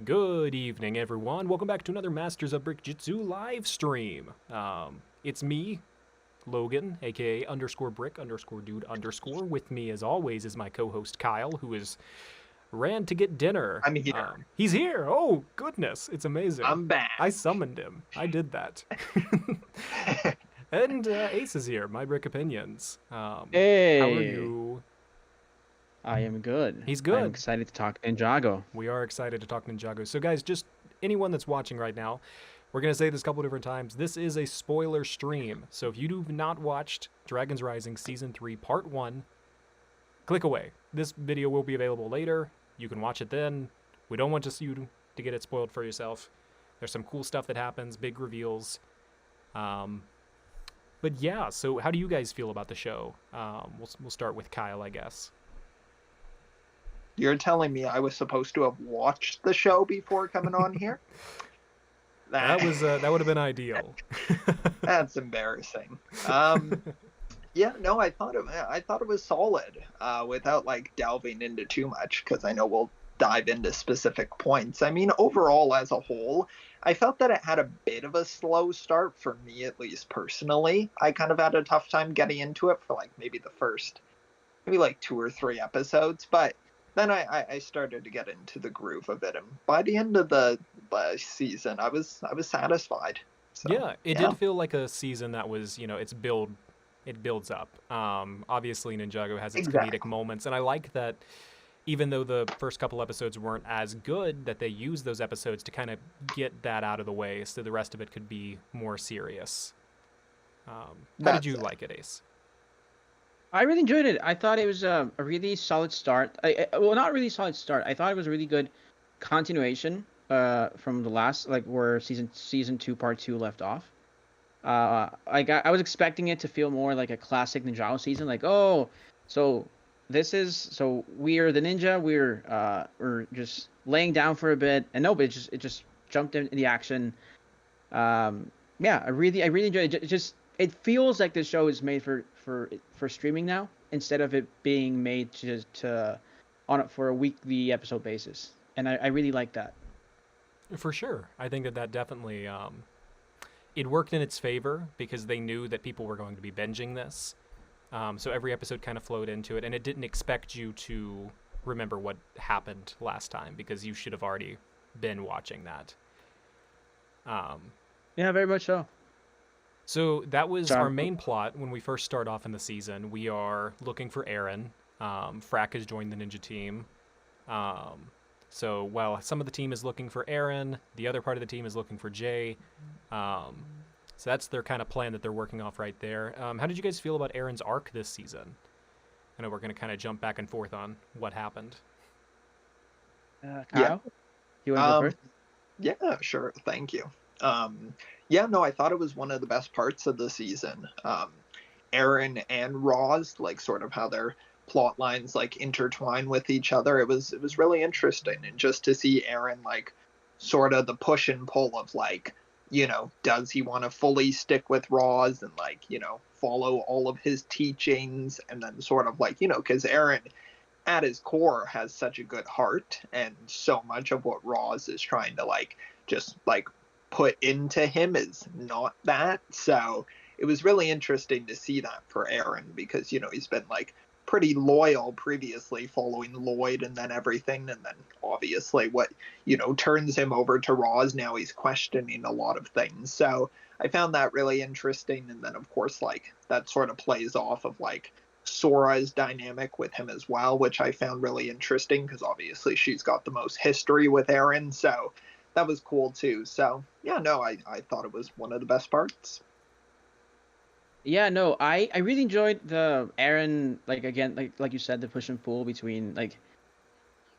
Good evening, everyone. Welcome back to another Masters of Brickjitzu live stream. It's me, Logan, aka underscore brick underscore dude underscore. With me, as always, is my co-host Kyle, who is ran to get dinner. I'm here. He's here. Oh goodness, it's amazing. I'm I back. summoned him. I did that. And Ace is here. My brick opinions. How are Hey, you? I am good. He's I'm good. excited to talk Ninjago. We are excited to talk Ninjago. So, guys, just anyone that's watching right now, we're going to say this a couple different times. This is a spoiler stream. So, if you have not watched Dragon's Rising Season 3 Part 1, click away. This video will be available later. You can watch it then. We don't want just you to get it spoiled for yourself. There's some cool stuff that happens, big reveals. But yeah, so how do you guys feel about the show? We'll start with Kyle, I guess. You're telling me I was supposed to have watched the show before coming on here? That would have been ideal. That's embarrassing. Yeah, no, I thought it was solid. Without like delving into too much, because I know we'll dive into specific points. I mean, overall as a whole, I felt that it had a bit of a slow start for me, at least personally. I kind of had a tough time getting into it for like maybe the first, maybe like 2 or 3 episodes, but then I started to get into the groove of it, and by the end of the season, I was satisfied. So Yeah, it yeah, did feel like a season that was, it builds up. Obviously, Ninjago has its comedic exactly. moments, and I like that even though the first couple episodes weren't as good, that they used those episodes to kind of get that out of the way so the rest of it could be more serious. How did That's you it. like it, Ace? I really enjoyed it. I thought it was a really solid start. Well, not really solid start. I thought it was a really good continuation from the last like where season 2 part 2 left off. I was expecting it to feel more like a classic Ninjago season. Like, oh, so so we're the ninja. We're just laying down for a bit, and no, but it just jumped in the action. Yeah, I really enjoyed it. It feels like the show is made for streaming now instead of it being made to on it for a weekly episode basis, and I really like that. For sure. I think that definitely it worked in its favor because they knew that people were going to be binging this. So every episode kind of flowed into it, and it didn't expect you to remember what happened last time because you should have already been watching that. Um, Yeah, very much so. so that was our So main plot when we first start off in the season. We are looking for Aaron. Frack has joined the ninja team. Um, so while some of the team is looking for Aaron, the other part of the team is looking for Jay. Um, so that's their kind of plan that they're working off right there. How did you guys feel about Aaron's arc this season? I know we're going to kind of jump back and forth on what happened. Yeah. Kyle, you want to go Um. first? Yeah. Sure. Thank you. Yeah. No, I thought it was one of the best parts of the season. Aaron and Roz, like sort of how their plot lines like intertwine with each other. It was really interesting, and just to see Aaron like sort of the push and pull of like, does he want to fully stick with Roz and like, follow all of his teachings, and then sort of like, because Aaron at his core has such a good heart, and so much of what Roz is trying to like just like put into him is not that. So it was really interesting to see that for Aaron, because he's been like pretty loyal previously following Lloyd and then everything, and then obviously what turns him over to Roz, now he's questioning a lot of things. So I found that really interesting, and then of course like that sort of plays off of like Sora's dynamic with him as well, which I found really interesting because obviously she's got the most history with Aaron. So that was cool too. So yeah, no, I thought it was one of the best parts. Yeah, no, I really enjoyed the Aaron, like again, like you said, the push and pull between like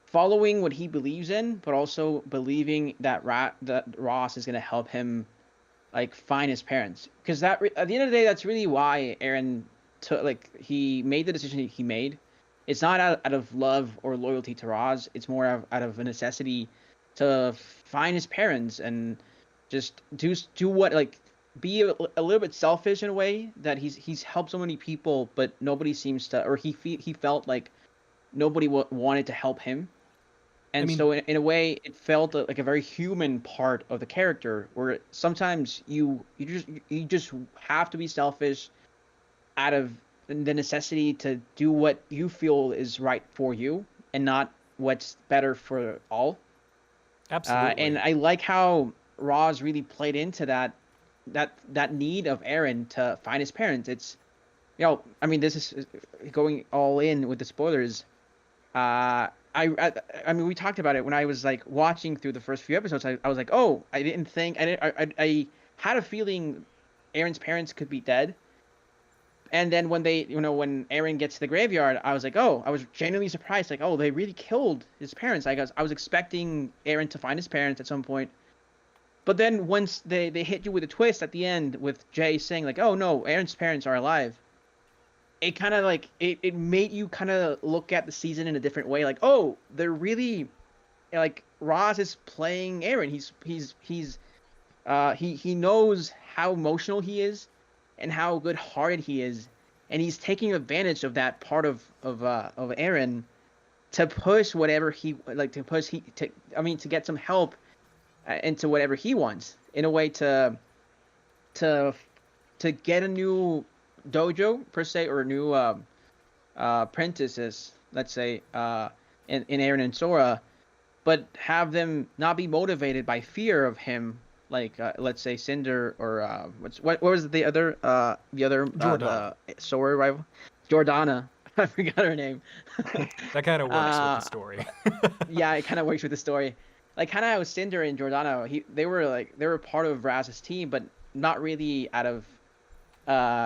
following what he believes in, but also believing that that Ross is gonna help him like find his parents. Because at the end of the day, that's really why Aaron took like he made the decision he made. It's not out of love or loyalty to Roz. It's more out of a necessity to find his parents and just do what like be a little bit selfish in a way that he's helped so many people, but nobody seems to, or he felt like nobody wanted to help him. I And mean, so in a way, it felt like a very human part of the character, where sometimes you just have to be selfish out of the necessity to do what you feel is right for you and not what's better for all. And absolutely. I like how Roz really played into that need of Aaron to find his parents. It's I mean, this is going all in with the spoilers. I mean, we talked about it when I was like watching through the first few episodes. I was like, oh, I didn't think I didn't, I had a feeling Aaron's parents could be dead. And then when when Aaron gets to the graveyard, I was like, oh, I was genuinely surprised. Like, oh, they really killed his parents. I was expecting Aaron to find his parents at some point. But then once they hit you with a twist at the end with Jay saying like, oh no, Aaron's parents are alive, it kind of like it made you kind of look at the season in a different way. Like, oh, they're really like Roz is playing Aaron. He knows how emotional he is and how good-hearted he is, and he's taking advantage of that part of Aaron to push whatever he like to push he to I mean to get some help into whatever he wants in a way to to get a new dojo per se or a new apprentices, let's say, in Aaron and Sora, but have them not be motivated by fear of him, like let's say Cinder or what was the other Jordana. the Sora rival, Jordana. I forgot her name. That kind of works with the uh, story. yeah, it kind of works with the story. Like kind of how Cinder and Jordana, they were part of Raz's team, but not really out of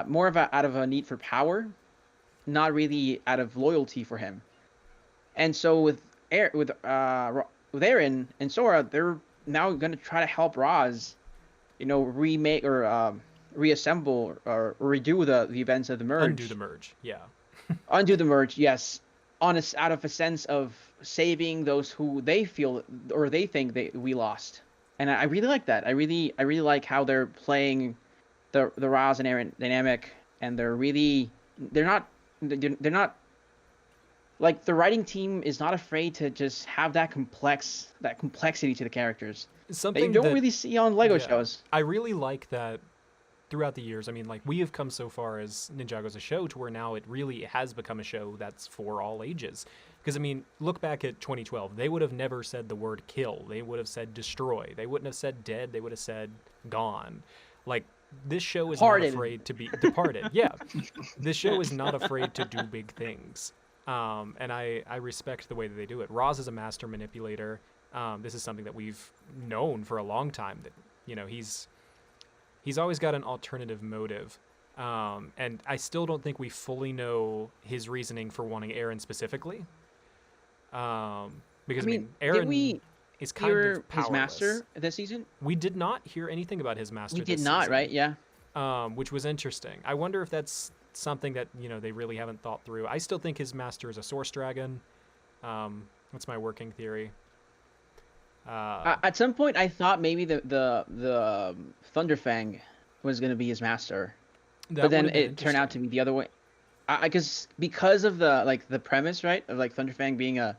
more of out of a need for power, not really out of loyalty for him. And so with Aaron and Sora, they're now going to try to help Roz, remake or reassemble or redo the events of the Undo merge, the merge. Yeah. undo the merge. Yes, honest out of a sense of saving those who they feel or they think we lost. And I really like that. I really like how they're playing the Roz and Aaron dynamic, and they're not like the writing team is not afraid to just have that complexity to the characters that you Something don't that, really see on Lego yeah, shows. I really like that throughout the years. I mean, like, we have come so far as Ninjago as a show to where now it really has become a show that's for all ages. Because, I mean, look back at 2012. They would have never said the word kill. They would have said destroy. They wouldn't have said dead. They would have said gone. Like, this show is not Departed. afraid to be departed. Yeah. This show is not afraid to do big things. And I respect the way that they do it. Roz is a master manipulator. This is something that we've known for a long time, that, he's always got an alternative motive. And I still don't think we fully know his reasoning for wanting Aaron specifically. Because, I mean, Aaron did we is kind hear of his powerless. master this season? We did not hear anything about his master We this did not, season, right? Yeah. which was interesting. I wonder if that's something that, they really haven't thought through. I still think his master is a source dragon. That's my working theory. At some point, I thought maybe the Thunderfang was gonna be his master, That but then would have been it turned out to interesting. be the other way. Because of the premise, right, of like Thunderfang being a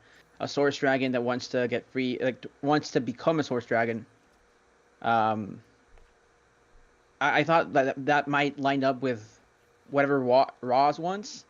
source dragon that wants to get free, like wants to become a source dragon. Um, I thought that might line up with whatever Roz wants,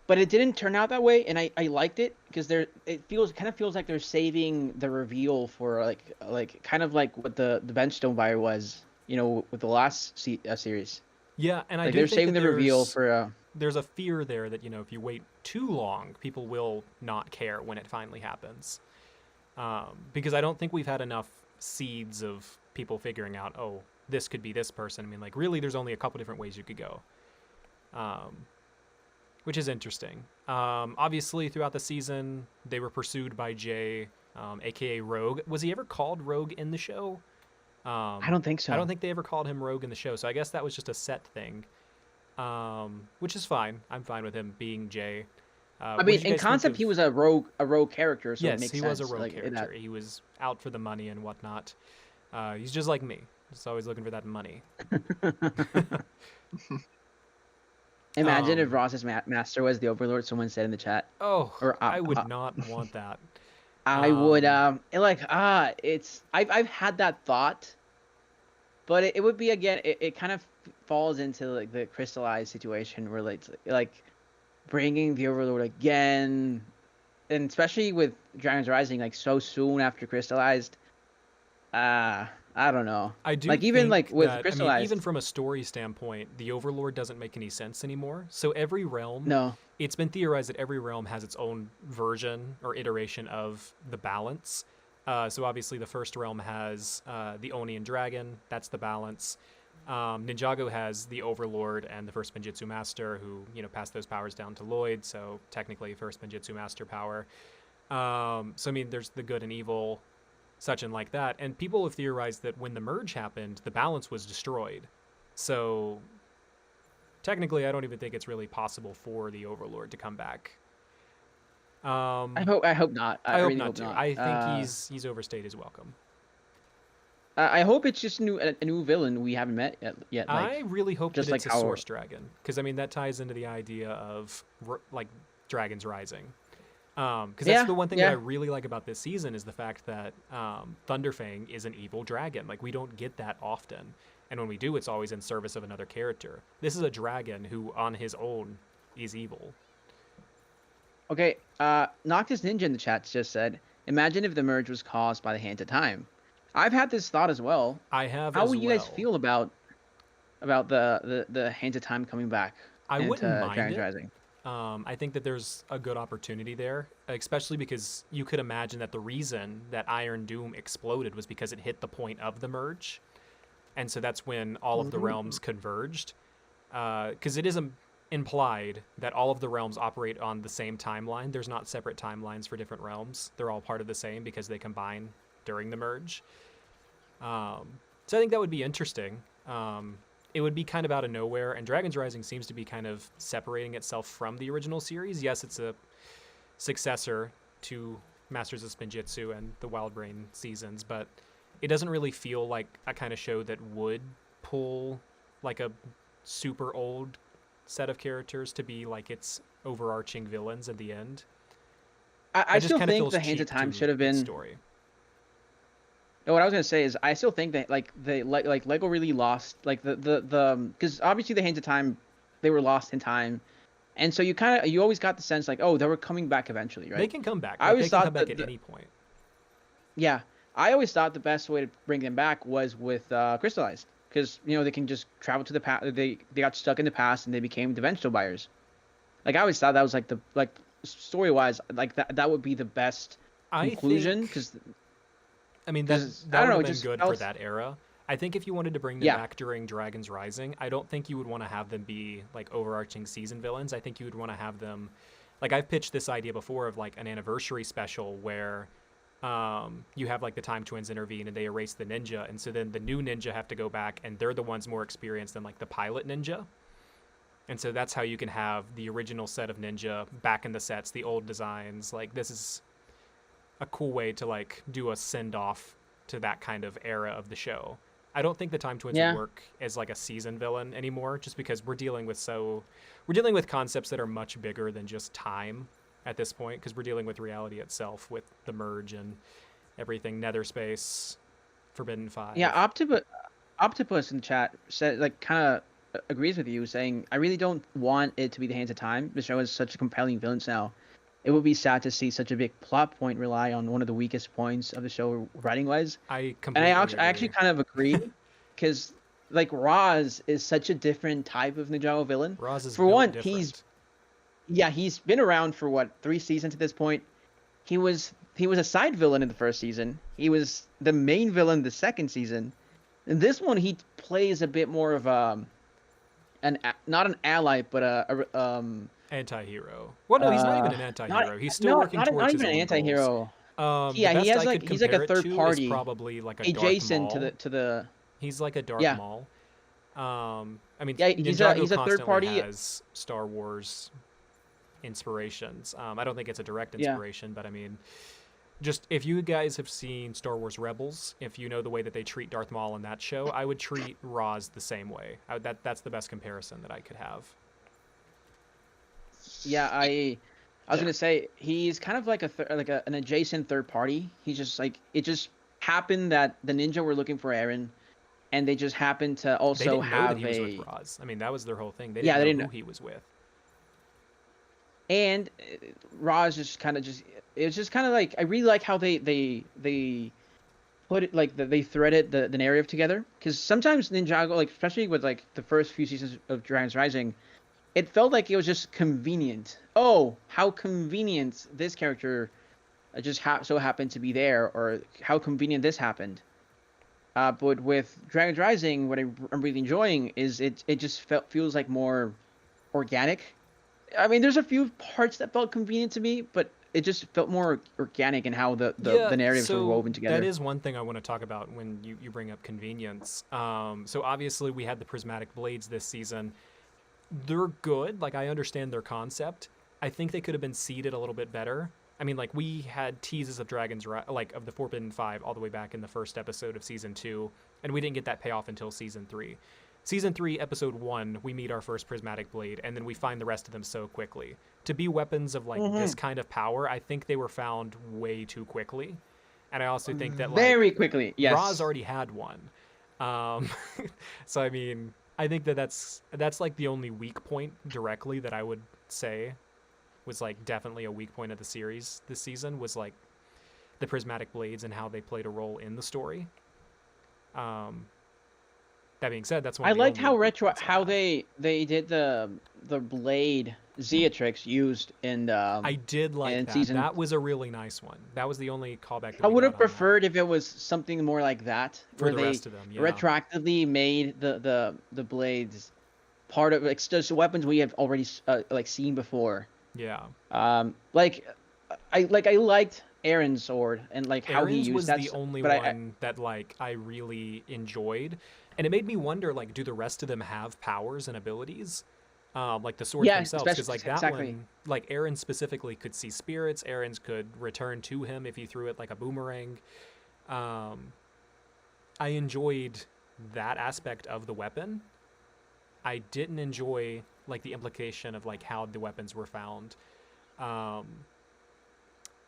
but it didn't turn out that way, and I liked it because kind of feels like they're saving the reveal for like kind of like what the Benchstone buyer was, with the last series. Yeah, and I Like do they're think saving that the reveal there's for there's a fear there that, if you wait too long, people will not care when it finally happens. Because I don't think we've had enough seeds of people figuring out, oh, this could be this person. I mean, like, really, there's only a couple different ways you could go, which is interesting. Obviously, throughout the season, they were pursued by Jay, aka Rogue. Was he ever called Rogue in the show? I don't think I don't so. think they ever called him Rogue in the show, so I guess that was just a set thing, which is fine. I'm fine with him being Jay. I What mean, did you in guys think concept, of? he was a rogue character, so it Yes, makes he sense. was a rogue Like in that. character. He was out for the money and whatnot. He's just like me, just always looking for that money. Imagine if Um, Ross's master was the Overlord. Someone said in the chat, oh, or I would not want that. I would Um, it's I've had that thought, but it would be again it kind of falls into like the crystallized situation where like bringing the Overlord again, and especially with Dragons Rising like so soon after crystallized. I don't know. I do Like even like think with that, I mean, even crystallized, from a story standpoint, the Overlord doesn't make any sense anymore. So every realm, no. it's been theorized that every realm has its own version or iteration of the balance. So obviously, the first realm has the Oni and Dragon. That's the balance. Ninjago has the Overlord and the first Benjitsu Master, who passed those powers down to Lloyd. So technically, first Benjitsu Master power. So I mean, there's the good and evil, such and like that. And people have theorized that when the merge happened, the balance was destroyed. So technically, I don't even think it's really possible for the Overlord to come back. I hope not. I I hope really not hope to. not. I think he's overstayed his welcome. I hope it's just a new villain we haven't met yet. I Like really hope just that like it's a how Source Dragon, because I mean that ties into the idea of like Dragons Rising. Because that's the one thing that I really like about this season is the fact that Thunderfang is an evil dragon. Like we don't get that often, and when we do, it's always in service of another character. This is a dragon who, on his own, is evil. Okay, Noctis Ninja in the chat just said, imagine if the merge was caused by the Hand of Time. I've had this thought as well. I have How as would you guys well. feel about the Hand of Time coming back I wouldn't into mind Dragons it. Rising? I think that there's a good opportunity there, especially because you could imagine that the reason that Iron Doom exploded was because it hit the point of the merge, and so that's when all of the realms converged. Because it is implied that all of the realms operate on the same timeline. There's not separate timelines for different realms. They're all part of the same because they combine during the merge. So I think that would be interesting. It would be kind of out of nowhere, and Dragon's Rising seems to be kind of separating itself from the original series. Yes, it's a successor to Masters of Spinjitzu and the Wild Brain seasons, but it doesn't really feel like a kind of show that would pull like a super old set of characters to be like its overarching villains at the end. I It just still kind of think feels the Hand cheap of Time to should have its been. story. No, what I was gonna say is I still think that like like Lego really lost like the because obviously the Hands of Time they were lost in time, and so you always got the sense like oh they were coming back eventually, They right? can come back. I Like they always can thought come back that at any point. yeah, I always thought the best way to bring them back was with Crystallized, because they can just travel to the past. They got stuck in the past and they became dimensional buyers. Like I always thought that was like the like story wise like that would be the best I conclusion think. because I mean that I that don't would know have it been just good for felt that era. I think if you wanted to bring them yeah back during Dragon's Rising, I don't think you would want to have them be like overarching season villains. I think you would want to have them, like I've pitched this idea before of like an anniversary special where you have like the Time Twins intervene and they erase the ninja, and so then the new ninja have to go back and they're the ones more experienced than like the pilot ninja. And so that's how you can have the original set of ninja back in the sets, the old designs. Like this is a cool way to like do a send off to that kind of era of the show. I don't think the Time Twins would yeah. work as like a season villain anymore, just because we're dealing with concepts that are much bigger than just time at this point, because we're dealing with reality itself with the merge and everything, Nether Space, Forbidden Five. Yeah, Octopus in the chat said like kind of agrees with you, saying I really don't want it to be the Hands of Time. The show has such a compelling villains now. It would be sad to see such a big plot point rely on one of the weakest points of the show writing wise. I And completely I actually agree. kind of agree because like Roz is such a different type of Ninjago villain. Roz is For built one, different. he's been around for what 3 seasons at this point. He was a side villain in the first season. He was the main villain the second season. In this one, he plays a bit more of not an ally, but Anti-hero. Well, no, he's not even an not anti-hero. He's still working not not even an anti-hero. The Yeah, he best has I like could he's like a compare it third to is party probably like a adjacent Darth to Maul. the He's like a Darth yeah Maul. I mean, yeah Ninjago he's a third constantly party has Star Wars inspirations. I don't think it's a direct yeah. inspiration, but I mean, just if you guys have seen Star Wars Rebels, if you know the way that they treat Darth Maul in that show, I would treat Roz the same way. That's the best comparison that I could have. Yeah, I was gonna say he's kind of like an adjacent third party. He's just like it just happened that the ninja were looking for Aaron, and they just happened to They also didn't know that have he was with a Roz. I mean, that was their whole thing. They yeah didn't they know didn't who know. he was with. And Roz just kind of just it's just kind of like I really like how they put it like they threaded the narrative together because sometimes Ninjago like especially with like the first few seasons of Dragons Rising it felt like it was just convenient. Oh, how convenient this character just so happened to be there, or how convenient this happened. But with Dragons Rising, what I'm really enjoying is it just feels like more organic. I mean, there's a few parts that felt convenient to me, but it just felt more organic in how Yeah, the narratives were so woven that together. is one thing I want to talk about when you bring up convenience. So obviously we had the prismatic blades this season. They're good. Like I understand their concept. I think they could have been seeded a little bit better. I mean, like we had teases of like of the Forbidden Five all the way back in the first episode of season 2, and we didn't get that payoff until season 3. Season 3, episode 1, we meet our first prismatic blade, and then we find the rest of them so quickly. To be weapons of like Hmm. this kind of power, I think they were found way too quickly. And I also think that like Very quickly, Roz yes. already had one. Um, so I mean, I think that that's like the only weak point directly that I would say was like definitely a weak point of the series this season was like the prismatic blades and how they played a role in the story. Um, that being said, that's one I of the liked only how weak retro points I how have. they did the blade Zeatrix used I did like in that. season. That was a really nice one. That was the only callback that I we would got have on that. preferred if it was something more like that, For where the they rest of them, yeah. retroactively made the blades part of like just weapons we have already like seen before. Yeah. Like I liked Aaron's sword and like how he Aaron's used was that, the only but I one that like I really enjoyed, and it made me wonder like, do the rest of them have powers and abilities, like the swords yeah, themselves? Because especially like that exactly. one, like Aaron specifically could see spirits. Aaron's could return to him if he threw it like a boomerang. Um, I enjoyed that aspect of the weapon. I didn't enjoy like the implication of like how the weapons were found. Um,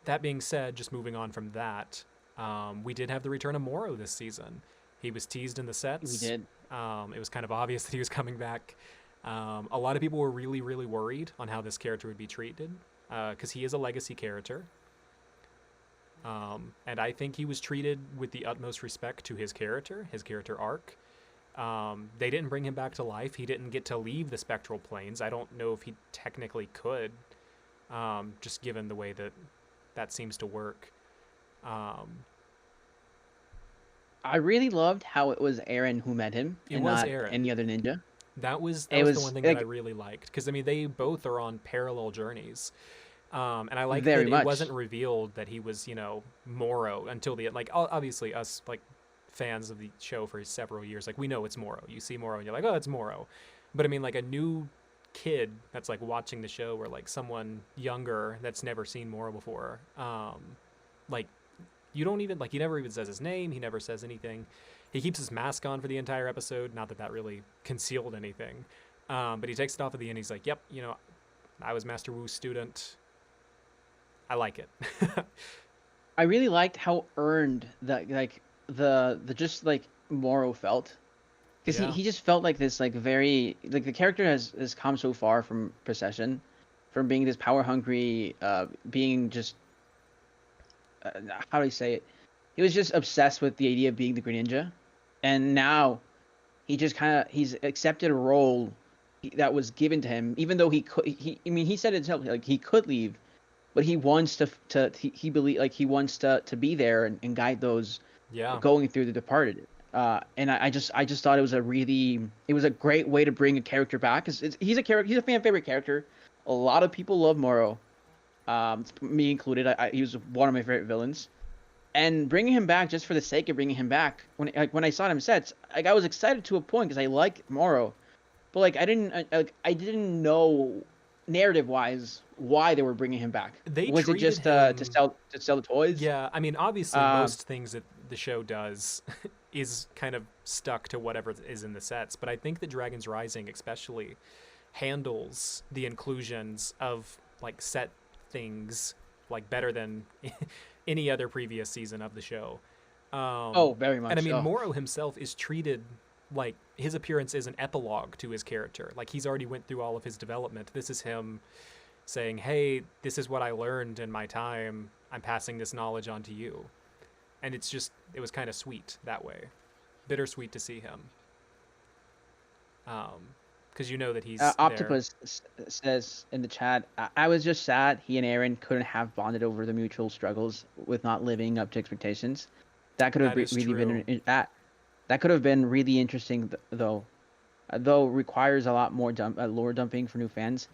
that being said, just moving on from that, we did have the return of Morrow this season. He was teased in the We sets. did. It was kind of obvious that he was coming back. A lot of people were really, really worried on how this character would be treated because he is a legacy character. And I think he was treated with the utmost respect to his character arc. They didn't bring him back to life. He didn't get to leave the spectral planes. I don't know if he technically could, just given the way that that seems to work. Um, I really loved how it was Aaron who met him it and was not Aaron. any other ninja. That It was the was one thing that I like really liked because I mean they both are on parallel journeys, and I like very that it wasn't much. revealed that he was Morrow until the end. Like obviously us like fans of the show for several years like we know it's Morrow. You see Morrow and you're like oh it's Morrow, but I mean like a new kid that's like watching the show or like someone younger that's never seen Morrow before, like you don't even like he never even says his name. He never says anything. He keeps his mask on for the entire episode. Not that that really concealed anything, but he takes it off at the end. He's like, "Yep, I was Master Wu's student. I like it." I really liked how earned the just like Morrow felt because Yeah, he just felt like this like very like the character has come so far from Procession, from being this power hungry, being just how do I say it? He was just obsessed with the idea of being the Green Ninja, and now he's accepted a role that was given to him, even though I mean he said it himself like he could leave, but he wants he believe like he wants to be there and guide those yeah, going through the departed. And I just thought it was a great way to bring a character back because he's a fan favorite character. A lot of people love Morrow, me included. He was one of my favorite villains, and bringing him back just for the sake of bringing him back. When I saw him sets, like I was excited to a point because I like Morrow, but like I didn't know narrative wise why they were bringing him back. they Was it treated just him. to sell the toys? Yeah, I mean, obviously, Uh, most things that the show does is kind of stuck to whatever is in the sets. But I think that Dragons Rising, especially, handles the inclusions of like things like better than any other previous season of the show. Very much. And I mean, so. Morrow himself is treated like his appearance is an epilogue to his character. Like he's already went through all of his development. This is him saying, "Hey, this is what I learned in my time. I'm passing this knowledge on to you." And it was kind of sweet that way. Bittersweet to see him. Because you know that he's Octopus says in the chat, I was just sad he and Aaron couldn't have bonded over the mutual struggles with not living up to expectations. That could have been that could have been really interesting though requires a lot more lore dumping for new fans.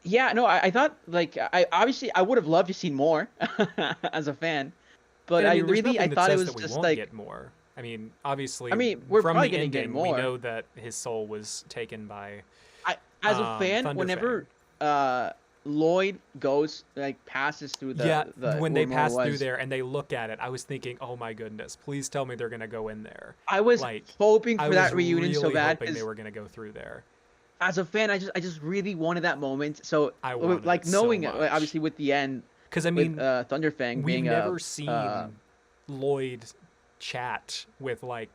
Yeah, no, I thought like I would have loved to see more as a fan, but I thought it was we just won't like get more. I mean, obviously, we're from probably the gonna get ending, more. we know that his soul was taken by. As a fan, Thunderfang. whenever Lloyd passes through when they pass through there and they look at it, I was thinking, oh my goodness, please tell me they're gonna go in there. I was hoping for that reunion so bad. Hoping they were gonna go through there. As a fan, I just really wanted that moment. So I wanted like it knowing so much. obviously with the end, because I mean, Thunderfang we've being never seen Lloyd chat with like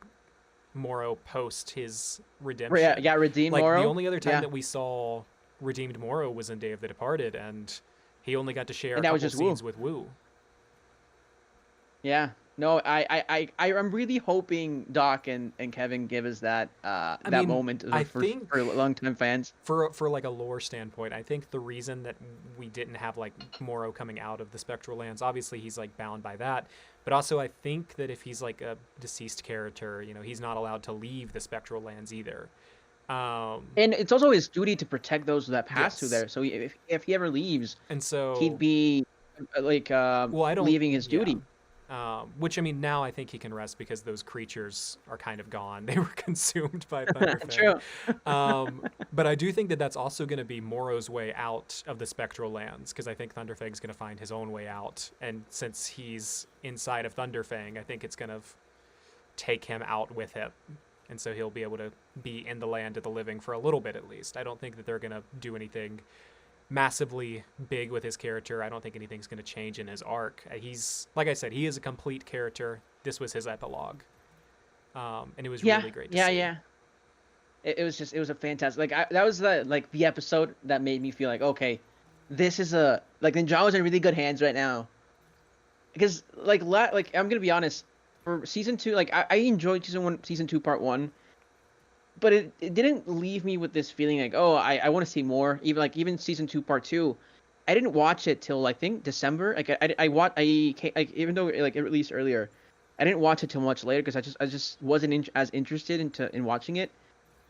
Morrow post his redemption. Yeah, redeemed like, Morrow. The only other time that we saw redeemed Morrow was in Day of the Departed, and he only got to share a couple scenes with Wu. Yeah. No, I'm really hoping Doc and Kevin give us that moment for long-time fans. For like a lore standpoint, I think the reason that we didn't have like Morrow coming out of the Spectral Lands, obviously he's like bound by that, but also I think that if he's like a deceased character, you know, he's not allowed to leave the Spectral Lands either. And it's also his duty to protect those that pass through there. So if he ever leaves, and so he'd be like leaving his duty. Which I mean, now I think he can rest because those creatures are kind of gone. They were consumed by Thunderfang. True. But I do think that that's also going to be Morrow's way out of the Spectral Lands, because I think Thunderfang's going to find his own way out. And since he's inside of Thunderfang, I think it's going to take him out with him. And so he'll be able to be in the land of the living for a little bit at least. I don't think that they're going to do anything massively big with his character. I don't think anything's going to change in his arc. He's, like I said, he is a complete character. This was his epilogue. And it was really great to see. Yeah. It was a fantastic, that was the episode that made me feel like, okay, this is Ninjago's in really good hands right now. Because I'm going to be honest, for season 2, I enjoyed season 2 part 1. But it didn't leave me with this feeling like, oh, I want to see more. Even season 2 part 2, I didn't watch it till I think December. Even though it released earlier, I didn't watch it till much later because I just wasn't as interested in watching it.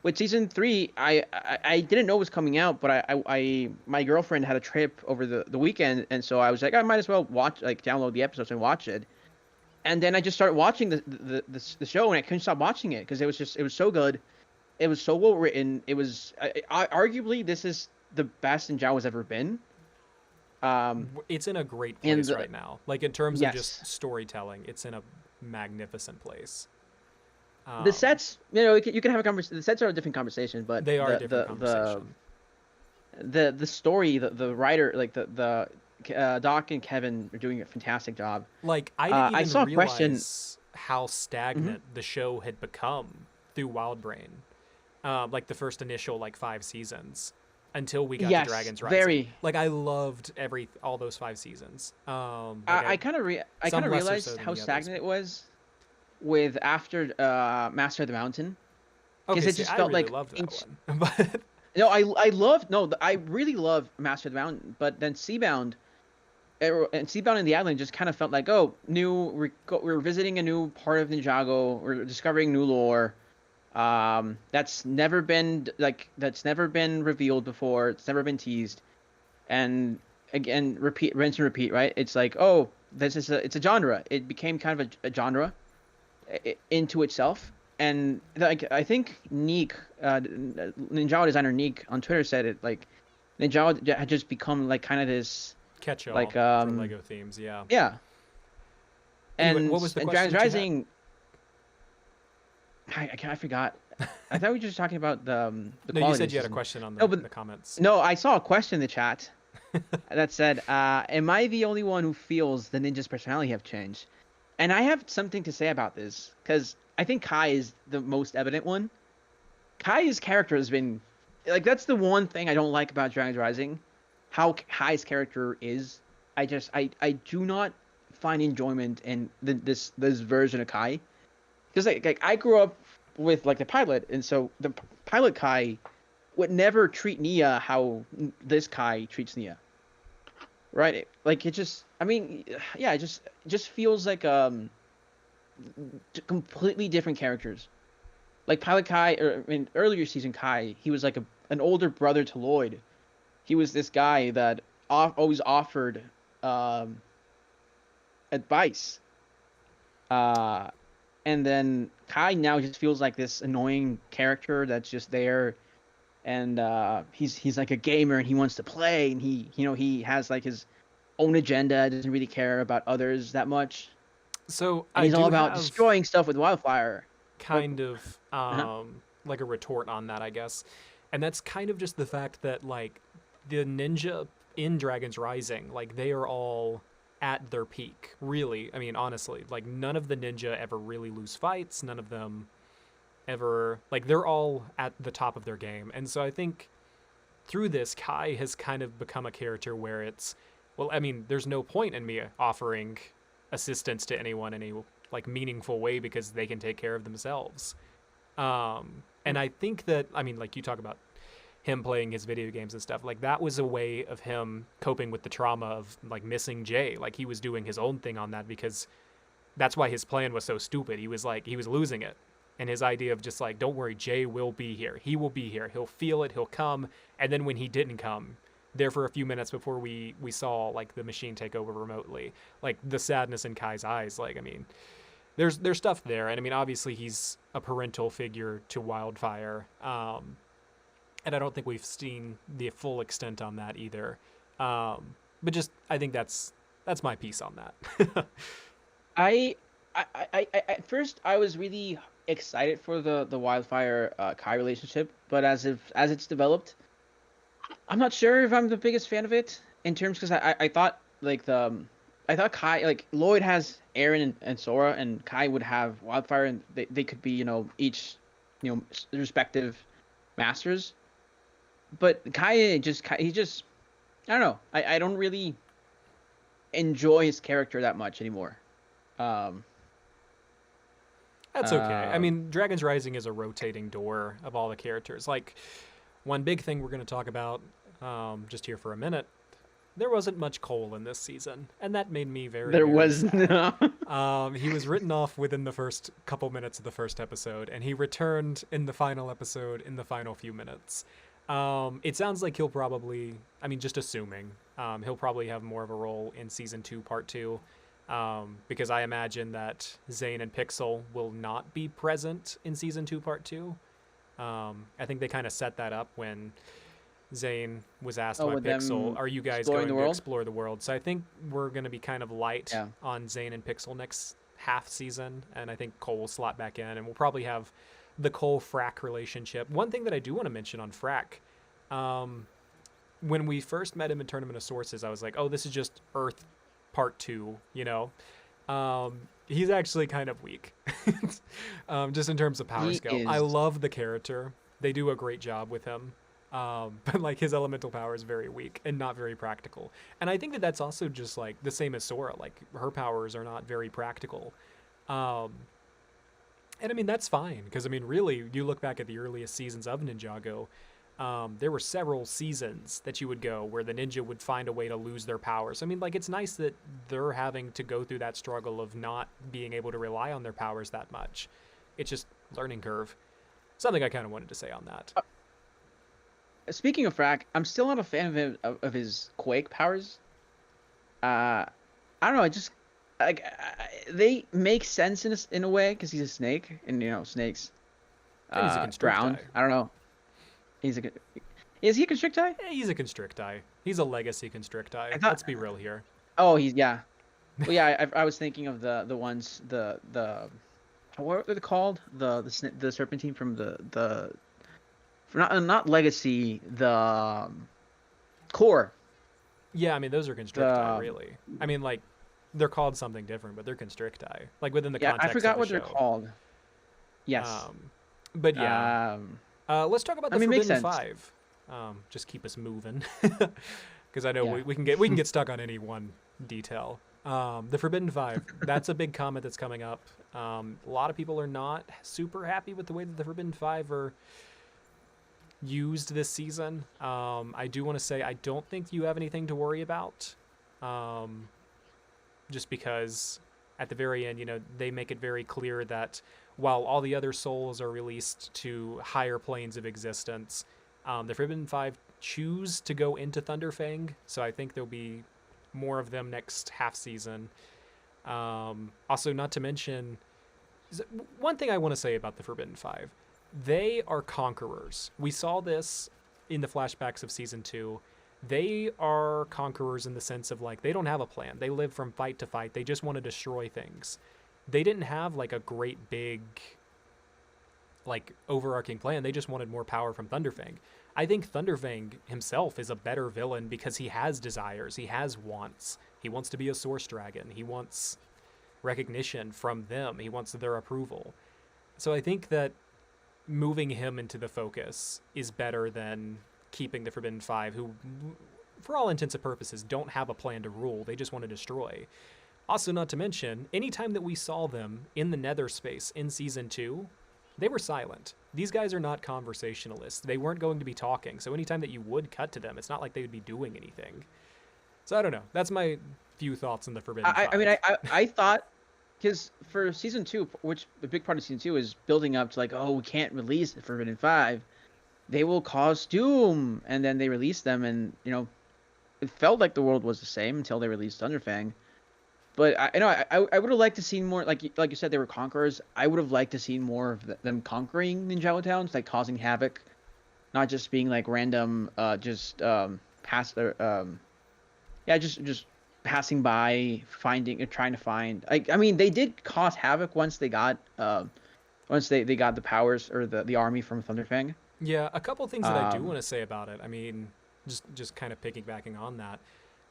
With season 3, I didn't know it was coming out, but my girlfriend had a trip over the weekend, and so I was like, I might as well download the episodes and watch it. And then I just started watching the show, and I couldn't stop watching it because it was so good. It was so well written. It was arguably this is the best Ninjago's ever been. It's in a great place right now. Like in terms of just storytelling, it's in a magnificent place. The sets, you can have a conversation. The sets are a different conversation, but they are a different conversation. The story, the writer, the Doc and Kevin are doing a fantastic job. Like I didn't even realize question how stagnant the show had become through Wildbrain. Like the first initial 5 seasons until we got to Dragon's Rising. I loved all those 5 seasons. I kind of realized how stagnant it was with after Master of the Mountain, because it just felt I really loved that one. But no, I really loved Master of the Mountain, but then Seabound and the Island just kind of felt like, oh, we're visiting a new part of Ninjago, we're discovering new lore. That's never been revealed before. It's never been teased, and again, rinse and repeat. Right? It's like, oh, it's a genre. It became kind of a genre into itself, and I think Neek, Ninjago designer Neek on Twitter said it. Ninjago had just become kind of this catch-all for Lego themes. Yeah. Yeah. And anyway, what was the question? Dragon's Rising. I forgot. I thought we were just talking about the No, you said you had a question on the comments. No, I saw a question in the chat. That said, am I the only one who feels the ninja's personality have changed? And I have something to say about this because I think Kai is the most evident one. Kai's character has been like that's the one thing I don't like about Dragon's Rising. How Kai's character is. I do not find enjoyment in this version of Kai because like I grew up with like the pilot, and so the pilot Kai would never treat Nia how this Kai treats Nia. Right? Like it just I mean, yeah, it just feels like completely different characters. Like Pilot Kai, or in earlier season Kai, he was like an older brother to Lloyd. He was this guy that always offered um, advice. Uh, and then Kai now just feels like this annoying character that's just there, and he's like a gamer and he wants to play, and he has like his own agenda, doesn't really care about others that much, So and I he's all do about have destroying stuff with wildfire. But kind of uh like a retort on that, I guess. And that's kind of just the fact that like the ninja in Dragon's Rising, like they are all at their peak. Really, I mean, honestly, like none of the ninja ever really lose fights. None of them ever like they're all at the top of their game. And so I think through this, Kai has kind of become a character where it's, well, I mean, there's no point in me offering assistance to anyone in a like meaningful way because they can take care of themselves. And I think that, I mean, like you talk about him playing his video games and stuff, like that was a way of him coping with the trauma of like missing Jay. Like he was doing his own thing on that because that's why his plan was so stupid. He was like, he was losing it. And his idea of just like, don't worry, Jay will be here. He will be here. He'll feel it. He'll come. And then when he didn't come, there for a few minutes before we saw like the machine take over remotely, like the sadness in Kai's eyes. Like, I mean, there's stuff there, and I mean, obviously he's a parental figure to Wildfire, and I don't think we've seen the full extent on that either. But just I think that's my piece on that. I, at first I was really excited for the wildfire Kai relationship, but as it's developed, I'm not sure if I'm the biggest fan of it in terms because I thought like I thought Kai like Lloyd has Aaron and Sora, and Kai would have wildfire, and they could be each respective masters, but he just I don't know, I don't really enjoy his character that much anymore. Um, That's okay. I um, mean, Dragon's Rising is a rotating door of all the characters. Like, one big thing we're going to talk about, just here for a minute, there wasn't much Cole in this season, and that made me very, there very was sad. no. He was written off within the first couple minutes of the first episode, and he returned in the final episode in the final few minutes. It sounds like he'll probably, I mean, just assuming, he'll probably have more of a role in season 2, part 2. Because I imagine that Zane and Pixel will not be present in season 2, part 2. I think they kind of set that up when Zane was asked by With Pixel, them "Are you guys exploring going the to world. explore the world?" So I think we're going to be kind of light Yeah. on Zane and Pixel next half season, and I think Cole will slot back in, and we'll probably have the Cole Frack relationship. One thing that I do want to mention on Frack, um, when we first met him in Tournament of Sources, I was like, "Oh, this is just Earth Part 2," you know. He's actually kind of weak, just in terms of power He scale. I is. love the character; they do a great job with him. But like his elemental power is very weak and not very practical. And I think that that's also just like the same as Sora. Like her powers are not very practical. Um, and I mean that's fine because I mean really, you look back at the earliest seasons of Ninjago. There were several seasons that you would go where the ninja would find a way to lose their powers. I mean, like, it's nice that they're having to go through that struggle of not being able to rely on their powers that much. It's just learning curve. Something I kind of wanted to say on that. Speaking of Frack, I'm still not a fan of him of his Quake powers. I don't know. I just like they make sense in a way because he's a snake, and snakes And he's a drown. Constricti. I don't know. He's a is he a Constricti? Yeah, he's a Constricti. He's a legacy Constricti. I thought. Let's be real here. Oh, he's yeah. Well, yeah. I was thinking of the ones what are they called? The serpentine from the not legacy, the core. Yeah, I mean those are constricti, really. I mean, like, they're called something different, but they're constricti, like within the Yeah, I context of forgot the what they're show. called. Yes. But yeah, Um, let's talk about I the mean, makes Forbidden sense. Five. Just keep us moving, because I know Yeah. we can get stuck on any one detail. The Forbidden Five. That's a big comment that's coming up. A lot of people are not super happy with the way that the Forbidden Five are used this season. I do want to say I don't think you have anything to worry about. Just because at the very end, they make it very clear that while all the other souls are released to higher planes of existence, the Forbidden Five choose to go into Thunderfang, so I think there'll be more of them next half season. Also, not to mention, one thing I want to say about the Forbidden Five, they are conquerors. We saw this in the flashbacks of season 2. They are conquerors in the sense of, like, they don't have a plan. They live from fight to fight. They just want to destroy things. They didn't have, like, a great big, like, overarching plan. They just wanted more power from Thunderfang. I think Thunderfang himself is a better villain because he has desires. He has wants. He wants to be a Source Dragon. He wants recognition from them. He wants their approval. So I think that moving him into the focus is better than keeping the Forbidden Five, who, for all intents and purposes, don't have a plan to rule. They just want to destroy. Also, not to mention, anytime that we saw them in the nether space in season 2, they were silent. These guys are not conversationalists. They weren't going to be talking. So anytime that you would cut to them, it's not like they would be doing anything. So I don't know. That's my few thoughts on the Forbidden Five. I mean, I thought, because for season 2, which the big part of season 2 is building up to, like, oh, we can't release the Forbidden Five. They will cause doom, and then they released them, and it felt like the world was the same until they released Thunderfang. But I would have liked to see more, like you said, they were conquerors. I would have liked to see more of them conquering Ninjago towns, like causing havoc, not just being like random, just passing by, trying to find. I mean, they did cause havoc once they got they got the powers or the army from Thunderfang. Yeah, a couple things that I do want to say about it. I mean, just kind of piggybacking on that.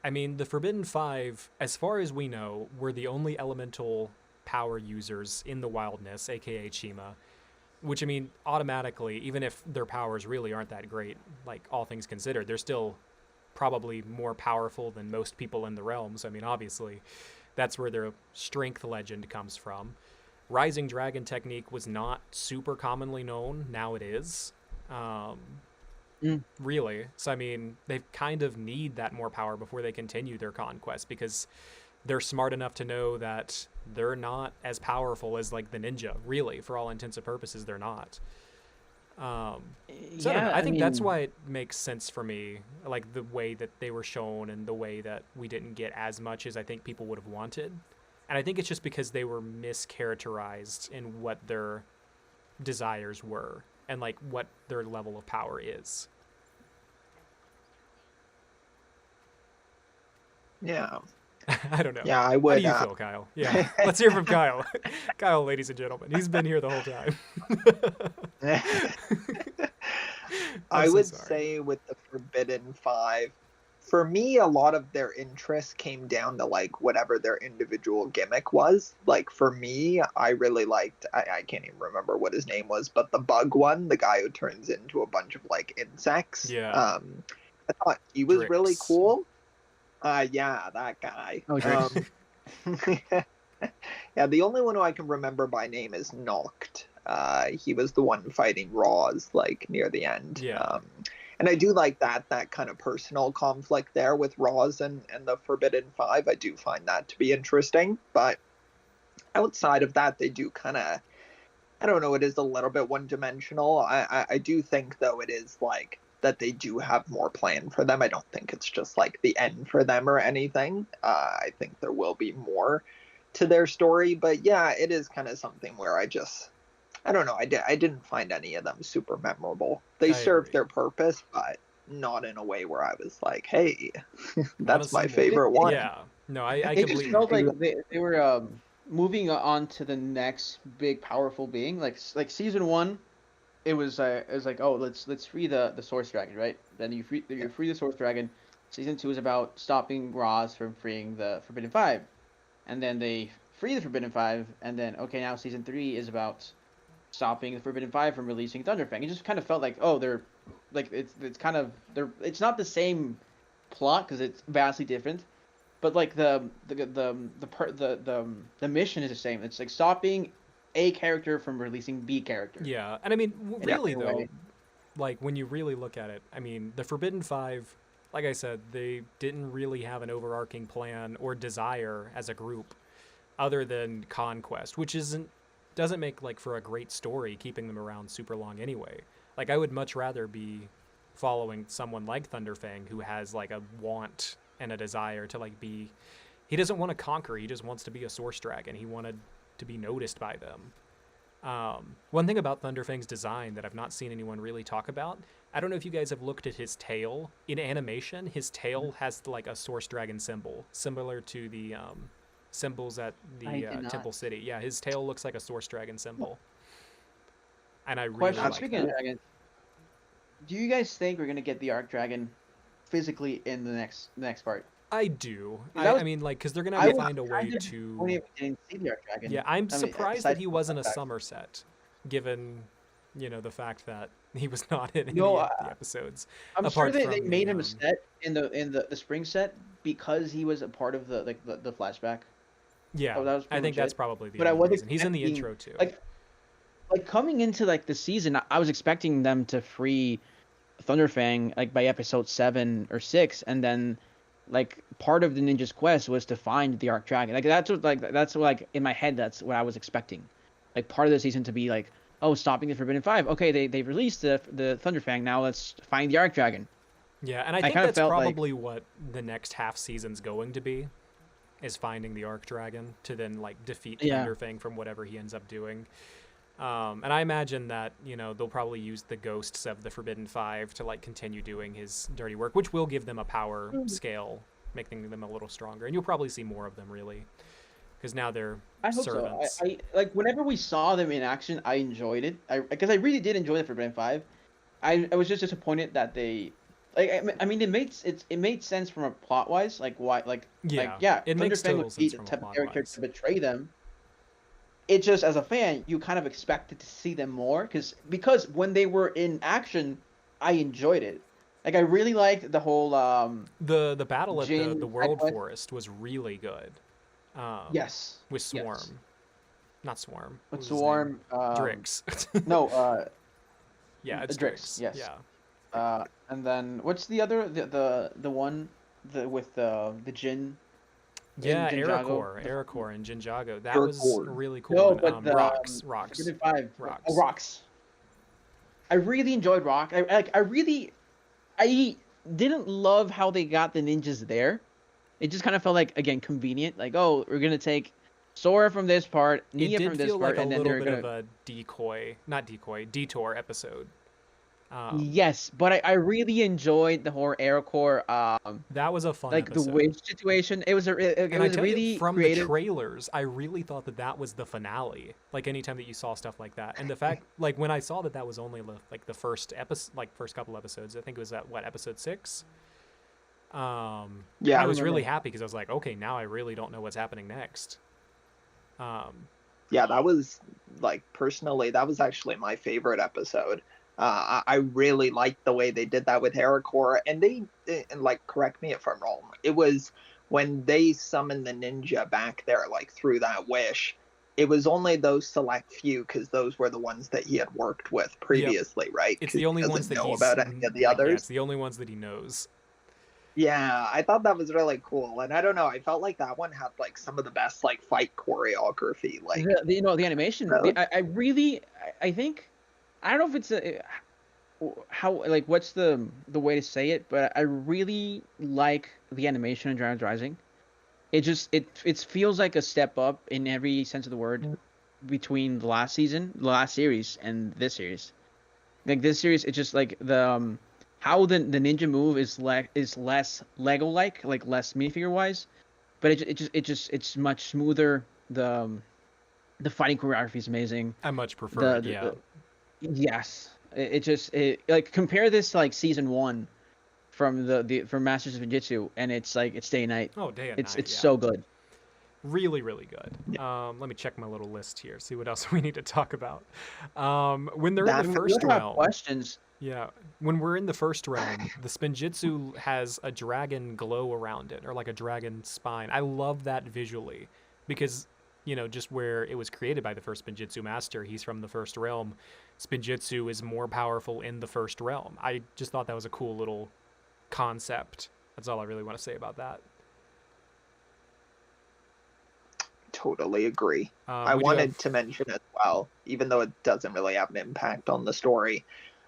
I mean, the Forbidden Five, as far as we know, were the only elemental power users in the wildness, aka Chima. Which, I mean, automatically, even if their powers really aren't that great, like, all things considered, they're still probably more powerful than most people in the realms. I mean, obviously, that's where their strength legend comes from. Rising Dragon technique was not super commonly known. Now it is. Really. So, I mean, they kind of need that more power before they continue their conquest, because they're smart enough to know that they're not as powerful as, like, the ninja. Really, for all intents and purposes, they're not. So I don't know. I think that's why it makes sense for me, like, the way that they were shown and the way that we didn't get as much as I think people would have wanted. And I think it's just because they were mischaracterized in what their desires were and, like, what their level of power is. Yeah. I don't know. Yeah, I would. How do you feel, Kyle? Yeah, let's hear from Kyle. Kyle, ladies and gentlemen, he's been here the whole time. I would say with the Forbidden Five, for me, a lot of their interest came down to, like, whatever their individual gimmick was. Like, for me, I really liked, I can't even remember what his name was, but the bug one, the guy who turns into a bunch of, like, insects. Yeah. I thought he was really Drix. cool. Yeah, that guy. Oh, Drix. Yeah, the only one who I can remember by name is Noct. He was the one fighting Roz, like, near the end. Yeah. And I do like that kind of personal conflict there with Roz and the Forbidden Five. I do find that to be interesting. But outside of that, they do kind of, I don't know, it is a little bit one-dimensional. I do think, though, it is, like, that they do have more planned for them. I don't think it's just, like, the end for them or anything. I think there will be more to their story. But yeah, it is kind of something where I don't know. I didn't find any of them super memorable. They served their purpose, but not in a way where I was like, hey, that's my favorite one. Yeah. No, I It just completely felt agree. like they were moving on to the next big powerful being. Like season 1, it was like, oh, let's free the Source Dragon, right? Then you free the Source Dragon. Season 2 is about stopping Roz from freeing the Forbidden Five, and then they free the Forbidden Five, and then okay, now Season 3 is about stopping the Forbidden Five from releasing Thunderfang. It just kind of felt like, oh, they're like it's kind of they're it's not the same plot because it's vastly different, but like the mission is the same. It's like stopping A character from releasing B character. Yeah, and I mean, In really every though, way. like when you really look at it, I mean, the Forbidden Five, like I said, they didn't really have an overarching plan or desire as a group, other than conquest, which doesn't make like for a great story keeping them around super long anyway. Like I would much rather be following someone like Thunderfang who has like a want and a desire to like be. He doesn't want to conquer. He just wants to be a source dragon. He wanted to be noticed by them. One thing about Thunderfang's design that I've not seen anyone really talk about, I don't know if you guys have looked at his tail. In animation, his tail has like a source dragon symbol, similar to the symbols at the Temple City. Yeah, his tail looks like a source dragon symbol. And I really Question: like Speaking of that. dragons, do you guys think we're gonna get the Arc Dragon physically in the next part? I do. That was- I mean, like, because they're going I to was find a way kind of to... Only if we didn't see the Arc Dragon. Yeah, I'm I mean, surprised aside that he from wasn't a that. Somerset, given, the fact that he was not in any No, of the episodes. I'm sure apart they from made the, him a set in the spring set because he was a part of the flashback. Yeah, that was I think pretty that's legit. probably the But I only wasn't reason. He's in the expecting- intro, too. Like coming into like the season, I was expecting them to free Thunderfang like by episode 7 or 6, and then like part of the ninja's quest was to find the Arc Dragon. Like that's what in my head that's what I was expecting. Like part of the season to be like, oh, stopping the Forbidden Five. Okay, they released the Thunderfang. Now let's find the Arc Dragon. Yeah, and I think kinda that's felt like- probably what the next half season's going to be, is finding the Arc Dragon to then like defeat Yeah. Thunderfang from whatever he ends up doing. And I imagine that they'll probably use the ghosts of the Forbidden Five to like continue doing his dirty work, which will give them a power scale, making them a little stronger. And you'll probably see more of them really, because now they're I hope servants. so. I like whenever we saw them in action, I enjoyed it. Because I really did enjoy the Forbidden Five. I was just disappointed that they. I mean, it made sense from a plot wise, like why, Yeah, it makes Thunderfang total would be sense the from a type of plot character wise. to betray them. It just as a fan, you kind of expected to see them more because when they were in action, I enjoyed it. Like I really liked the whole The battle at Jin the World Quest. Forest was really good. yes With Swarm, yes. Not Swarm. With What was his Swarm name? Drix. no Yeah, it's Drix, Drix. yes. Yeah. And then what's the other the one with the Jin? Yeah, Ninjago. Aracor, and Ninjago. That Aracor. was a really cool No, one. but the Rocks. Forbidden Five. Rocks. Rocks. I really enjoyed Rock. I didn't love how they got the ninjas there. It just kind of felt like again convenient. Like, oh, we're gonna take Sora from this part, It Nia did from this feel part, like a and then little they're bit gonna. of a detour episode. Yes, but I really enjoyed the whole Aerocore, That was a fun like episode. the wish situation. It was it And I was tell really you, from creative. the trailers, I really thought that was the finale. Like anytime that you saw stuff like that, and the fact, like when I saw that was only like the first episode, like first couple episodes. I think it was at episode 6. Yeah, I was remember. really happy because I was like, okay, now I really don't know what's happening next. Yeah, that was like personally, that was actually my favorite episode. I really liked the way they did that with Heracor, and like, correct me if I'm wrong. It was when they summoned the ninja back there, like through that wish. It was only those select few because those were the ones that he had worked with previously, right? It's 'Cause the only he ones doesn't that know he's about any of the Yeah, others. it's the only ones that he knows. Yeah, I thought that was really cool, and I don't know, I felt like that one had like some of the best like fight choreography. Like, The animation. Really? I really I think I don't know if it's how like what's the way to say it, but I really like the animation in Dragon's Rising. It feels like a step up in every sense of the word between the last series, and this series. Like this series, it's just like the how the ninja move is less Lego like less minifigure wise, but it's much smoother. The fighting choreography is amazing. I much prefer it. Yeah. Yes, it like compare this to like season 1, from from Masters of Jiu-Jitsu, and it's like it's day and night. Oh, day and It's night. Yeah. so good. Really, really good. Let me check my little list here, see what else we need to talk about. When they're in the first realm, questions. yeah, when we're in the first realm, the Spinjitzu has a dragon glow around it, or like a dragon spine. I love that visually, because just where it was created by the first Spinjitzu master, he's from the first realm. Spinjitzu is more powerful in the first realm. I just thought that was a cool little concept. That's all I really want to say about that. Totally agree. I wanted to mention as well, even though it doesn't really have an impact on the story,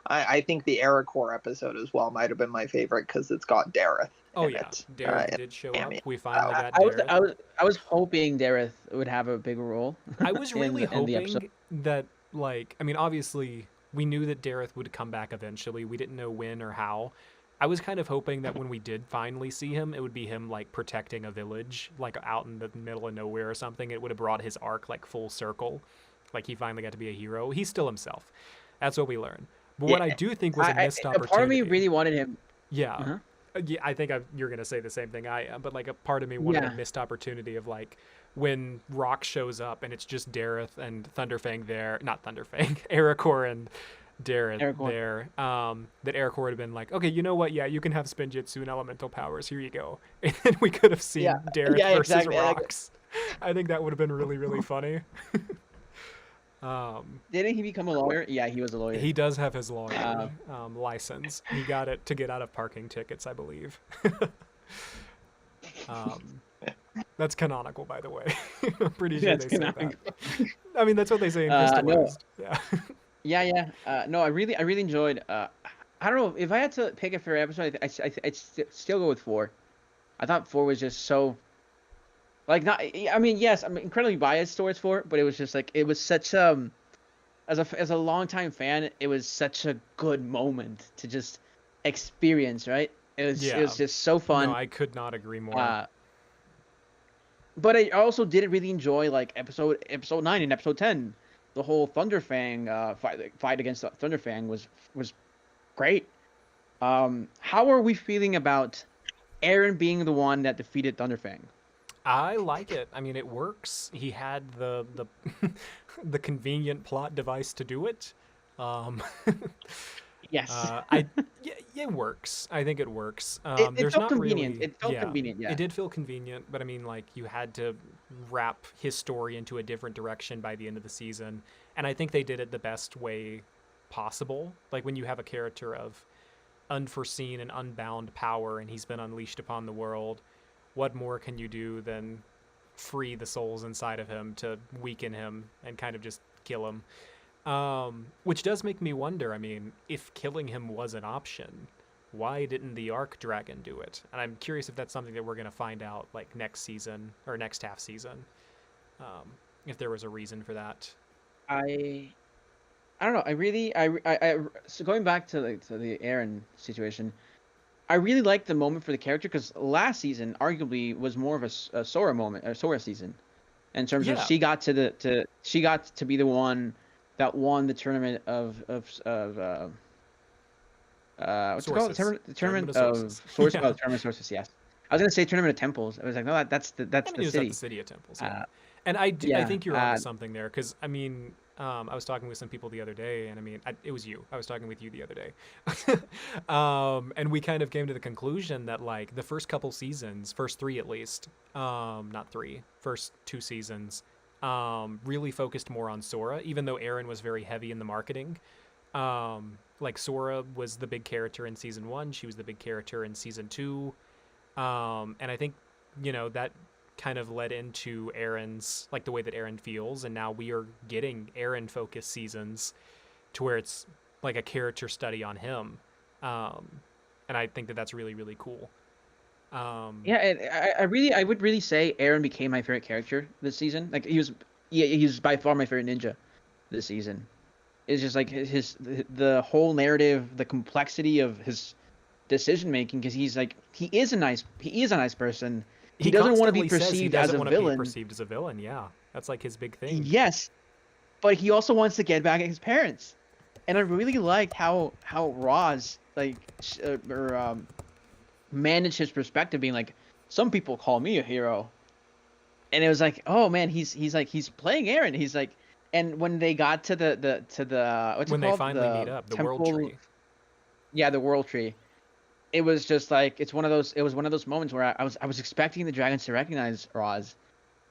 I think the Aracor episode as well might have been my favorite because it's got Dareth. Oh yeah, Dareth did show up. We finally got Dareth. I was hoping Dareth would have a bigger role. I was really hoping that, like, I mean, obviously we knew that Dareth would come back eventually. We didn't know when or how. I was kind of hoping that when we did finally see him, it would be him like protecting a village, like out in the middle of nowhere or something. It would have brought his arc like full circle. Like he finally got to be a hero. He's still himself. That's what we learn. But what I do think was a missed opportunity. Part of me really wanted him. Yeah. Uh-huh. Yeah, I think you're going to say the same thing I am. But like a part of me wanted a missed opportunity of like when Rock shows up and it's just Dareth and Thunderfang there. Not Thunderfang. Aracor and Dareth there, that Aracor would have been like, okay, you know what? Yeah, you can have Spinjitzu and elemental powers. Here you go. And then we could have seen Dareth versus Rocks. I think that would have been really, really funny. Didn't he become a lawyer? Yeah, he was a lawyer. He does have his lawyer license. He got it to get out of parking tickets, I believe. That's canonical, by the way. I'm pretty sure they say that. I mean, that's what they say in Crystal West. Yeah. Yeah. No, I really enjoyed. I don't know if I had to pick a favorite episode. I'd still go with 4. I thought 4 was just so, like, not. I mean, yes, I'm incredibly biased towards 4, but it was just like it was such as a longtime fan, it was such a good moment to just experience. Right? It was just so fun. No, I could not agree more. But I also didn't really enjoy like episode 9 and episode 10. The whole Thunderfang fight against Thunderfang was great. How are we feeling about Aaron being the one that defeated Thunderfang? I like it. I mean, it works. He had the the convenient plot device to do it. Yes. It works. I think it works. It felt convenient. It felt convenient. Yeah. It did feel convenient, but I mean, like, you had to wrap his story into a different direction by the end of the season, and I think they did it the best way possible. Like, when you have a character of unforeseen and unbound power, and he's been unleashed upon the world, what more can you do than free the souls inside of him to weaken him and kind of just kill him? Which does make me wonder, I mean, if killing him was an option, why didn't the Arc Dragon do it? And I'm curious if that's something that we're going to find out, like, next season, or next half season, if there was a reason for that. I don't know. I so going back to the Aaron situation, I really liked the moment for the character, because last season, arguably, was more of a Sora moment, or Sora season, in terms of she got to be the one that won the tournament of what's it called? The tournament of Sources. Tournament of Sources. Yes, I was gonna say Tournament of Temples. I was like, no, that's the city. The city of Temples. Yeah. And I think you're onto something there, because I mean, I was talking with some people the other day, and I mean, it was you. I was talking with you the other day, and we kind of came to the conclusion that, like, the first couple seasons, first 3 at least, not 3, first 2 seasons, really focused more on Sora, even though Aaron was very heavy in the marketing. Like, Sora was the big character in season 1, she was the big character in season 2, and I think, that kind of led into Aaron's, like, the way that Aaron feels, and now we are getting Aaron focused seasons to where it's like a character study on him, and I think that that's really, really cool. I would really say Aaron became my favorite character this season. Like, he was by far my favorite ninja this season. It's just like the whole narrative, the complexity of his decision making, because he is a nice person. He doesn't want to be perceived as a villain. Yeah, that's like his big thing. Yes, but he also wants to get back at his parents, and I really liked how Roz manage his perspective, being like, some people call me a hero, and it was like, oh man, he's playing Aaron. He's like, and when they got to the what's it When they called, finally meet up, the World temple, Tree. yeah, the World Tree. It was just like it's one of those. It was one of those moments where I was expecting the dragons to recognize Roz,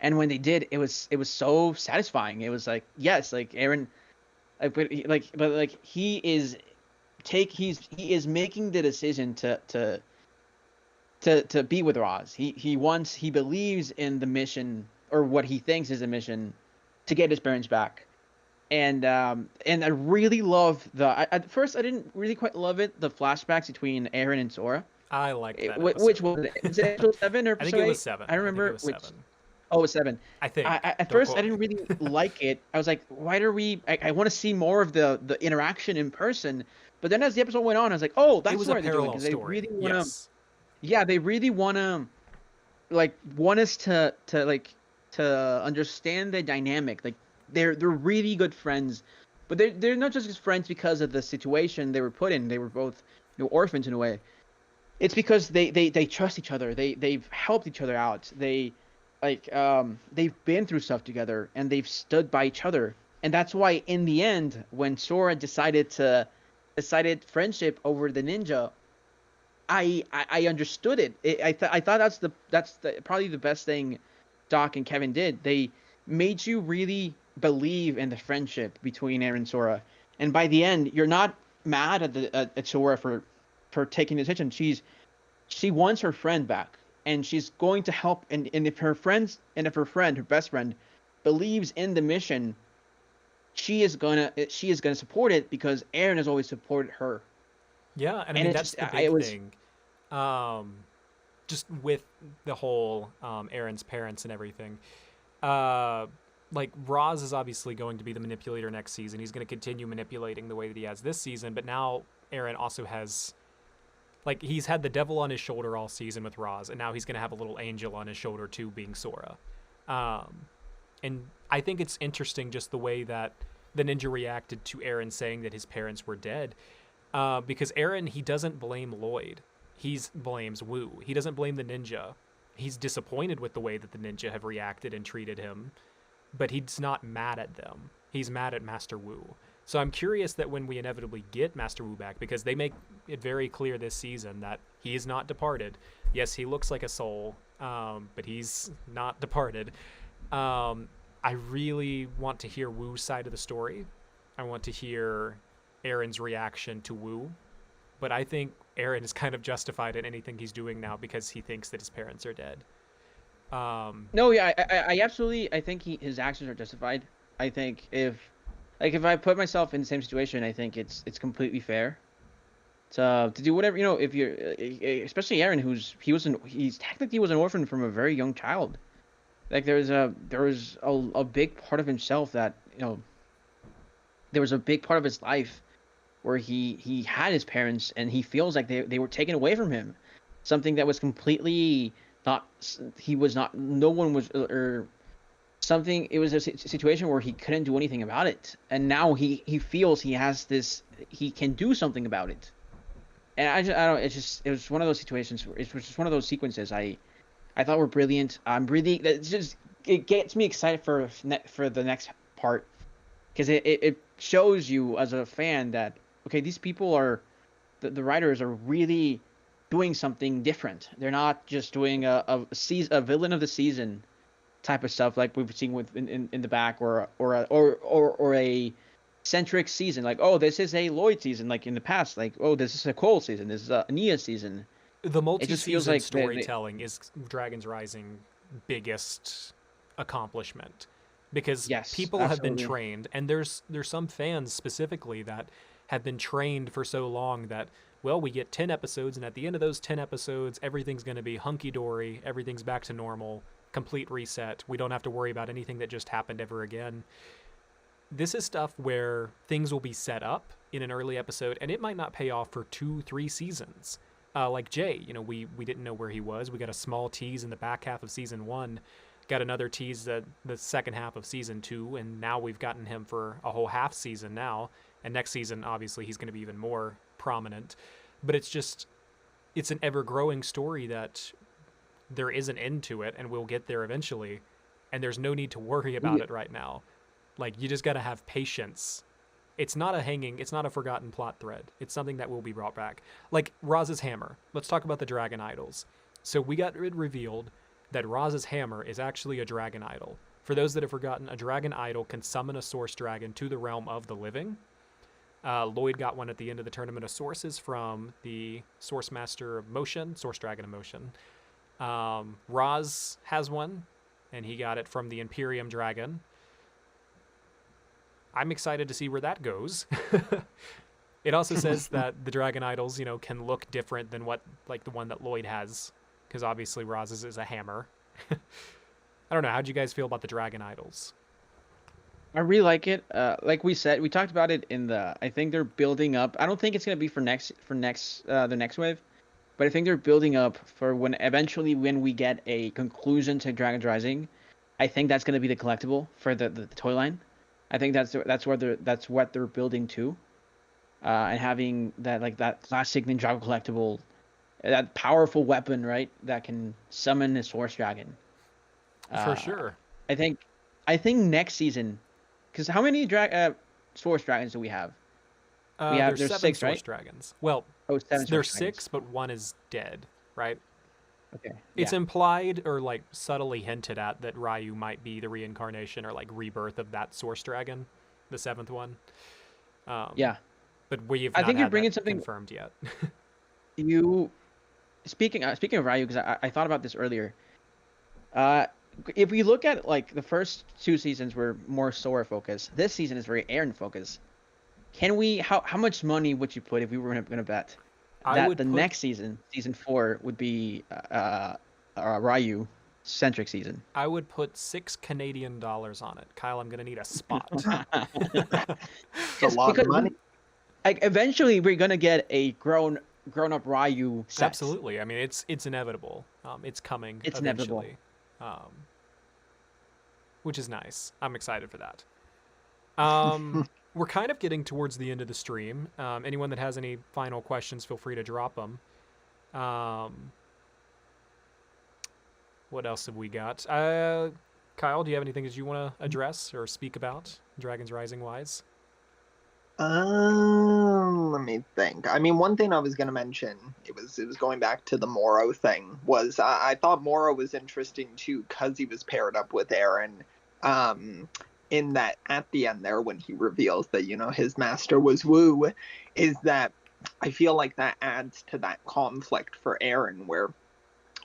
and when they did, it was so satisfying. It was like, yes, like Aaron, but he is making the decision to be with Roz. He believes in the mission, or what he thinks is a mission, to get his parents back. And I really love at first I didn't really quite love it, the flashbacks between Aaron and Sora. I liked that Which episode. was it? Was it episode 7 or I think episode it was 8? 7. I don't remember think it was which. 7. Oh, it was 7. I think. At Don't first, quote I me. didn't really like it. I was like, why are we? I want to see more of the interaction in person. But then as the episode went on, I was like, oh, It that's was what a they're doing, parallel because they story. really want to. Yes. Yeah, they really want to, like, want us to understand the dynamic. Like, they're really good friends, but they're not just friends because of the situation they were put in. They were both, orphans in a way. It's because they trust each other. They've helped each other out. They've been through stuff together, and they've stood by each other. And that's why in the end, when Sora decided friendship over the ninja, I understood it. I thought that's probably the best thing Doc and Kevin did. They made you really believe in the friendship between Aaron and Sora. And by the end, you're not mad at Sora for taking the decision. She wants her friend back, and she's going to help. And if her best friend, believes in the mission, she is gonna support it, because Aaron has always supported her. Yeah, and I And mean it that's just the it big was thing. Just with the whole Aaron's parents and everything. Like Roz is obviously going to be the manipulator next season. He's going to continue manipulating the way that he has this season, but now Aaron also has, like, he's had the devil on his shoulder all season with Roz, and now he's going to have a little angel on his shoulder too, being Sora. And I think it's interesting just the way that the ninja reacted to Aaron saying that his parents were dead. Because Aaron, he doesn't blame Lloyd. He blames Wu. He doesn't blame the ninja. He's disappointed with the way that the ninja have reacted and treated him, but he's not mad at them. He's mad at Master Wu. So I'm curious that when we inevitably get Master Wu back, because they make it very clear this season that he is not departed. Yes, he looks like a soul, but he's not departed. I really want to hear Wu's side of the story. I want to hear Aaron's reaction to Wu, but I think Aaron is kind of justified in anything he's doing now because he thinks that his parents are dead. No, yeah, I absolutely, I think his actions are justified. I think if I put myself in the same situation, I think it's completely fair to do whatever, if you're, especially Aaron, he's technically was an orphan from a very young child. Like there was a big part of himself that, there was a big part of his life where he had his parents, and he feels like they were taken away from him. Something that was completely not, he was not, no one was, or something, it was a situation where he couldn't do anything about it. And now he feels he has this, he can do something about it. And it was one of those situations where it was just one of those sequences I thought were brilliant. It gets me excited for the next part, because it shows you as a fan that, okay, these people are, the writers are really doing something different. They're not just doing a villain of the season type of stuff like we've seen with in the back, or a centric season, like, oh, this is a Lloyd season, like in the past, like, oh, this is a Cole season, this is a Nia season. The It just feels multi-season like storytelling is Dragon's Rising biggest accomplishment, because Yes, people have been absolutely. trained, and there's some fans specifically that have been trained for so long that, well, we get 10 episodes, and at the end of those 10 episodes, everything's going to be hunky-dory, everything's back to normal, complete reset. We don't have to worry about anything that just happened ever again. This is stuff where things will be set up in an early episode, and it might not pay off for 2-3 seasons. Like Jay, we didn't know where he was. We got a small tease in the back half of season 1, got another tease the second half of season 2, and now we've gotten him for a whole half season now. And next season, obviously, he's going to be even more prominent. But it's just, it's an ever-growing story that there is an end to it, and we'll get there eventually, and there's no need to worry about it right now. Like, you just got to have patience. It's not a forgotten plot thread. It's something that will be brought back. Like Roz's hammer. Let's talk about the dragon idols. So we got it revealed that Roz's hammer is actually a dragon idol. For those that have forgotten, a dragon idol can summon a source dragon to the realm of the living. Lloyd got one at the end of the Tournament of Sources from the Source Master of Motion, Source Dragon of Motion. Roz has one, and he got it from the Imperium Dragon. I'm excited to see where that goes. It also says that the dragon idols, can look different than what, like, the one that Lloyd has, because obviously Roz's is a hammer. I don't know. How'd you guys feel about the dragon idols? I really like it. Like we said, we talked about it in the. I think they're building up. I don't think it's gonna be for the next wave, but I think they're building up for when we get a conclusion to Dragon's Rising. I think that's gonna be the collectible for the toy line. I think that's what they're building to, and having that classic Ninjago collectible, that powerful weapon, right, that can summon a source dragon. For sure. I think next season, because how many source dragons do we have? There's 7 6, source right? dragons. Well, 7 there's source 6, but one is dead, right? Okay. It's implied or like subtly hinted at that Ryu might be the reincarnation or like rebirth of that source dragon, the 7th one. Yeah. But we've I not think had you're bringing that something confirmed yet. Speaking of Ryu, because I thought about this earlier. If we look at like the first 2 seasons were more Sora focused, this season is very Aaron focused. Can we? How much money would you put if we were going to bet that next season, season 4, would be Ryu centric season? I would put $6 Canadian on it. Kyle, I'm going to need a spot. It's a lot of money. Like eventually, we're going to get a grown up Ryu set. Absolutely. I mean, it's inevitable. It's coming. It's eventually. inevitable. Which is nice. I'm excited for that. We're kind of getting towards the end of the stream. Anyone that has any final questions, feel free to drop them. What else have we got? Kyle, do you have anything that you want to address or speak about, Dragon's Rising wise? Let me think. I mean, one thing I was going to mention, it was going back to the Morrow thing, was I thought Morrow was interesting too because he was paired up with Aaron. In that at the end there, when he reveals that, his master was Wu, is that I feel like that adds to that conflict for Aaron, where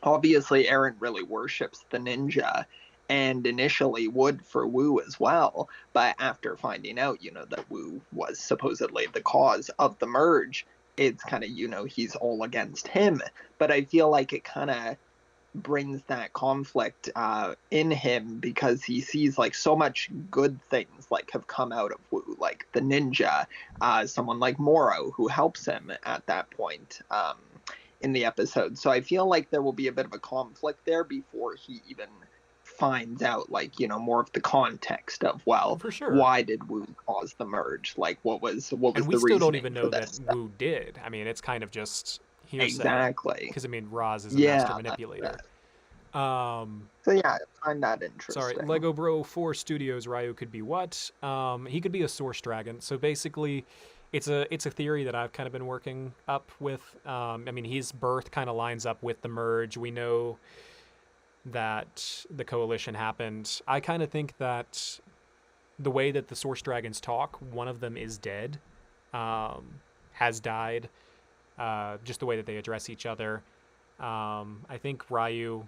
obviously Aaron really worships the ninja and initially would for Wu as well. But after finding out, that Wu was supposedly the cause of the merge, it's kind of, he's all against him. But I feel like it kind of brings that conflict in him because he sees like so much good things like have come out of Wu, like the ninja, someone like Morrow who helps him at that point in the episode. So I feel like there will be a bit of a conflict there before he even finds out, like, more of the context of, for sure, why did Wu cause the merge? Like, what was and the we still reasoning don't even know that stuff? Wu did. I mean, it's kind of just hearsay. Exactly. Because Roz is a master manipulator. So yeah, I find that interesting. Sorry, Lego Bro 4 Studios, Ryu could be what? He could be a source dragon. So basically, it's a theory that I've kind of been working up with. I mean, his birth kind of lines up with the merge. We know that the coalition happened. I kind of think that the way that the source dragons talk, one of them is dead, has died, just the way that they address each other. I think Ryu,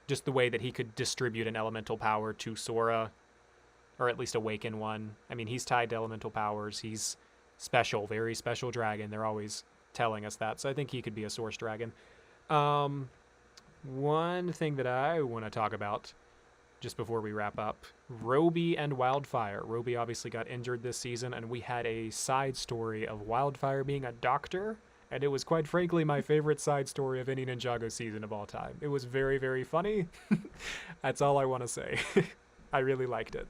just the way that he could distribute an elemental power to Sora, or at least awaken one. I mean, he's tied to elemental powers. He's special, very special dragon. They're always telling us that. So I think he could be a source dragon. One thing that I want to talk about just before we wrap up, Roby and Wildfire. Roby obviously got injured this season, and we had a side story of Wildfire being a doctor, and it was quite frankly my favorite side story of any Ninjago season of all time. It was very, very funny. That's all I want to say. I really liked it.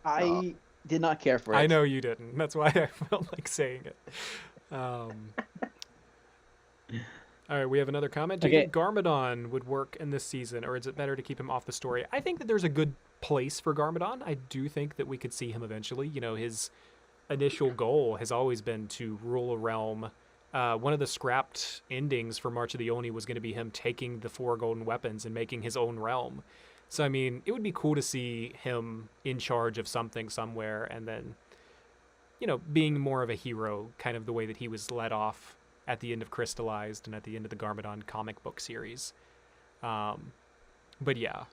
I did not care for it. I know you didn't. That's why I felt like saying it. All right, we have another comment. Do you Okay. think Garmadon would work in this season, or is it better to keep him off the story? I think that there's a good place for Garmadon. I do think that we could see him eventually. You know, his initial goal has always been to rule a realm. One of the scrapped endings for March of the Oni was going to be him taking the 4 golden weapons and making his own realm. So, I mean, it would be cool to see him in charge of something somewhere and then, you know, being more of a hero, kind of the way that he was led off at the end of Crystallized and at the end of the Garmadon comic book series. But yeah.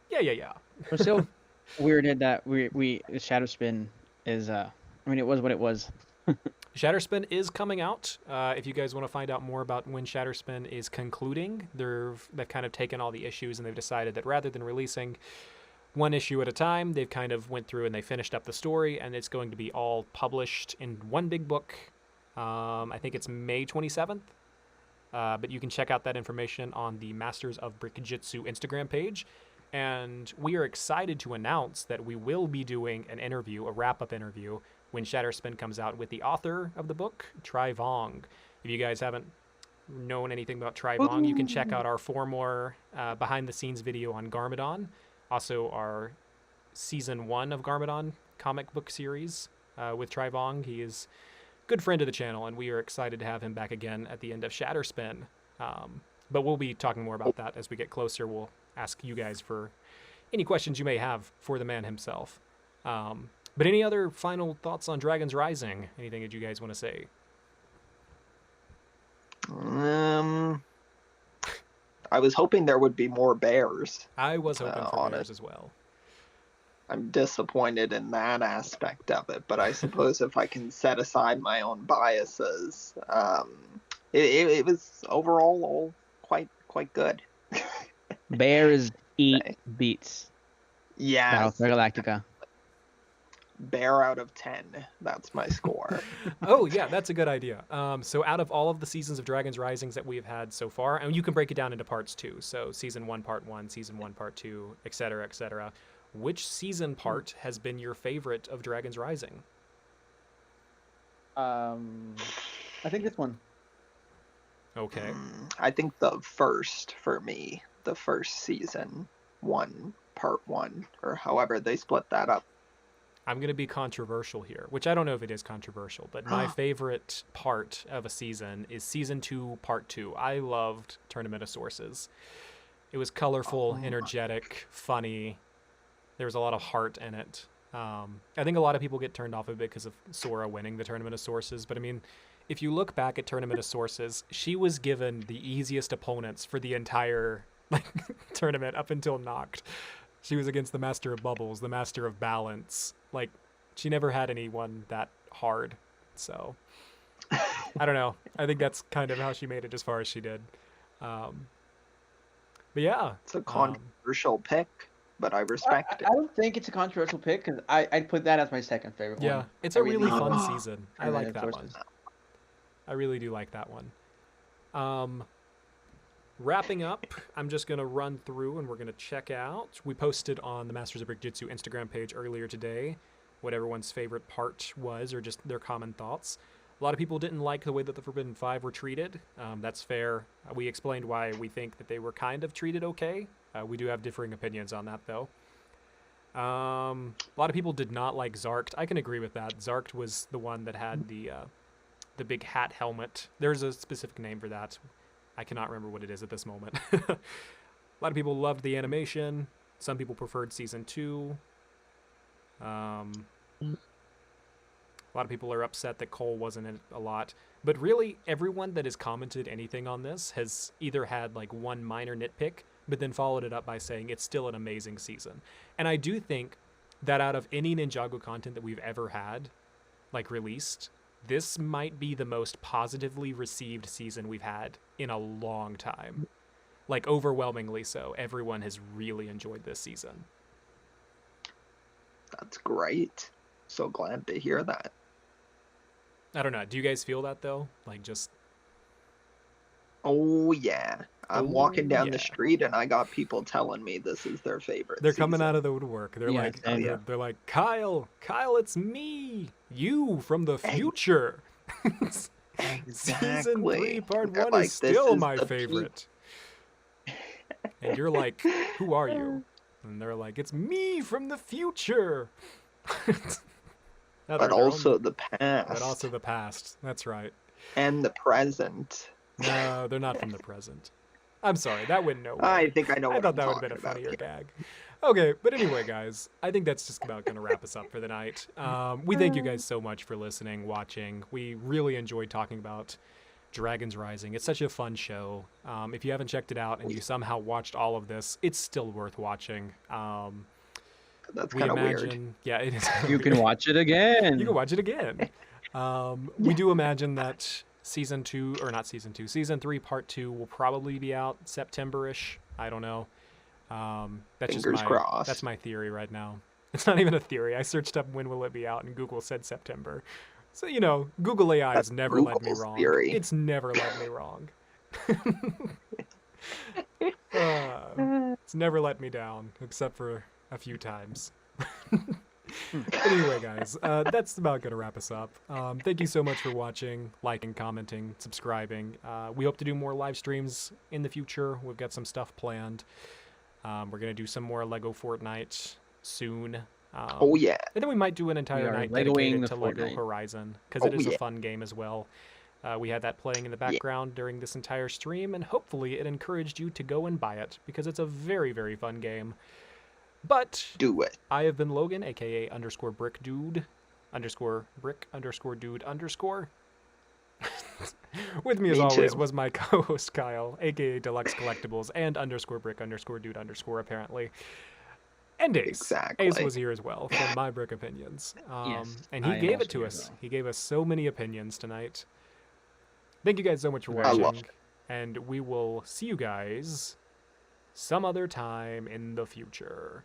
Yeah. We're still weirded that we Shadow Spin is I mean, it was what it was. Shatterspin is coming out. If you guys want to find out more about when Shatterspin is concluding, they've kind of taken all the issues and they've decided that rather than releasing one issue at a time, they've kind of went through and they finished up the story, and it's going to be all published in one big book. I think it's May 27th. But you can check out that information on the Masters of Brickjitzu Instagram page. And we are excited to announce that we will be doing an interview, a wrap-up interview, when Shatterspin comes out with the author of the book, Tri Vong. If you guys haven't known anything about Tri Vong, you can check out our 4 more behind-the-scenes video on Garmadon. Also, our Season 1 of Garmadon comic book series with Tri Vong. He is a good friend of the channel, and we are excited to have him back again at the end of Shatterspin. But we'll be talking more about that as we get closer. We'll ask you guys for any questions you may have for the man himself. But any other final thoughts on Dragons Rising? Anything that you guys want to say? I was hoping there would be more bears. I was hoping for bears as well. I'm disappointed in that aspect of it, but I suppose if I can set aside my own biases, it was overall all quite good. Bears eat beats. Yeah. Battlestar Galactica. Bear out of 10. That's my score. Oh, yeah, that's a good idea. So out of all of the seasons of Dragons Risings that we've had so far, and you can break it down into parts too. So season 1, part 1, season 1, part 2, etc., etc. Which season part has been your favorite of Dragons Rising? I think this one. Okay. I think the first for me, the first season 1, part 1, or however they split that up. I'm going to be controversial here, which I don't know if it is controversial, but my favorite part of a season is season 2, part 2. I loved Tournament of Sources. It was colorful, energetic, funny. There was a lot of heart in it. I think a lot of people get turned off of it because of Sora winning the Tournament of Sources, but I mean, if you look back at Tournament of Sources, she was given the easiest opponents for the entire tournament up until Noct. She was against the Master of Bubbles, the Master of Balance. Like, she never had anyone that hard. So, I don't know. I think that's kind of how she made it as far as she did. But yeah. It's a controversial pick, but I respect it. I don't think it's a controversial pick because I'd put that as my second favorite one. Yeah, it's a really fun season. I like that one. I really do like that one. Wrapping up, I'm just going to run through and we're going to check out. We posted on the Masters of Brickjitzu Instagram page earlier today what everyone's favorite part was or just their common thoughts. A lot of people didn't like the way that the Forbidden Five were treated. That's fair. We explained why we think that they were kind of treated okay. We do have differing opinions on that, though. A lot of people did not like Zarkt. I can agree with that. Zarkt was the one that had the big hat helmet. There's a specific name for that. I cannot remember what it is at this moment. A lot of people loved the animation. Some people preferred season 2. A lot of people are upset that Cole wasn't in it a lot. But really, everyone that has commented anything on this has either had like one minor nitpick, but then followed it up by saying it's still an amazing season. And I do think that out of any Ninjago content that we've ever had, like released, this might be the most positively received season we've had in a long time. Like, overwhelmingly so. Everyone has really enjoyed this season. That's great. So glad to hear that. I don't know. Do you guys feel that, though? Like, just... Oh, yeah. I'm walking down the street and I got people telling me this is their favorite They're season. coming out of the woodwork. They're they're like, Kyle, it's me, you from the future. Season 3 Exactly. part They're 1 like, is this still is my the peak. favorite. And you're like, who are you? And they're like, it's me from the future. But also the past. But also the past. That's right. And the present. No, they're not from the present. I'm sorry, that went nowhere. I think I know I what thought I'm that would have talking been a about funnier here. gag. Okay, but anyway, guys, I think that's just about going to wrap us up for the night. We thank you guys so much for listening, watching. We really enjoyed talking about Dragons Rising. It's such a fun show. If you haven't checked it out and you somehow watched all of this, it's still worth watching. That's We kind of weird. imagine, yeah, it is. You can watch it again. You can watch it again. We do imagine that season 3 part 2 will probably be out September-ish. I don't know. That's Fingers just crossed. that's my theory right now. It's not even a theory. I searched up when will it be out and Google said September. So, you know, Google AI has never led me Google's wrong. theory. It's never led me wrong. It's never let me down, except for a few times. Anyway, guys, that's about going to wrap us up. Thank you so much for watching, liking, commenting, subscribing. We hope to do more live streams in the future. We've got some stuff planned. We're going to do some more Lego Fortnite soon. Oh yeah. And then we might do an entire are night Legoing dedicated the to Lego Fortnite. Horizon, because it Oh, is a yeah. fun game as well. We had that playing in the background during this entire stream, and hopefully it encouraged you to go and buy it, because it's a very, very fun game. But Do it. I have been Logan, aka _brick dude, _brick _dude _. With me as Me always too. was my co-host Kyle, aka Deluxe Collectibles, and _brick _dude apparently. And Ace. Exactly. Ace was here as well from My Brick Opinions. Yes, And I he am gave also it to here us. as well. He gave us so many opinions tonight. Thank you guys so much for I watching. love it. And we will see you guys some other time in the future.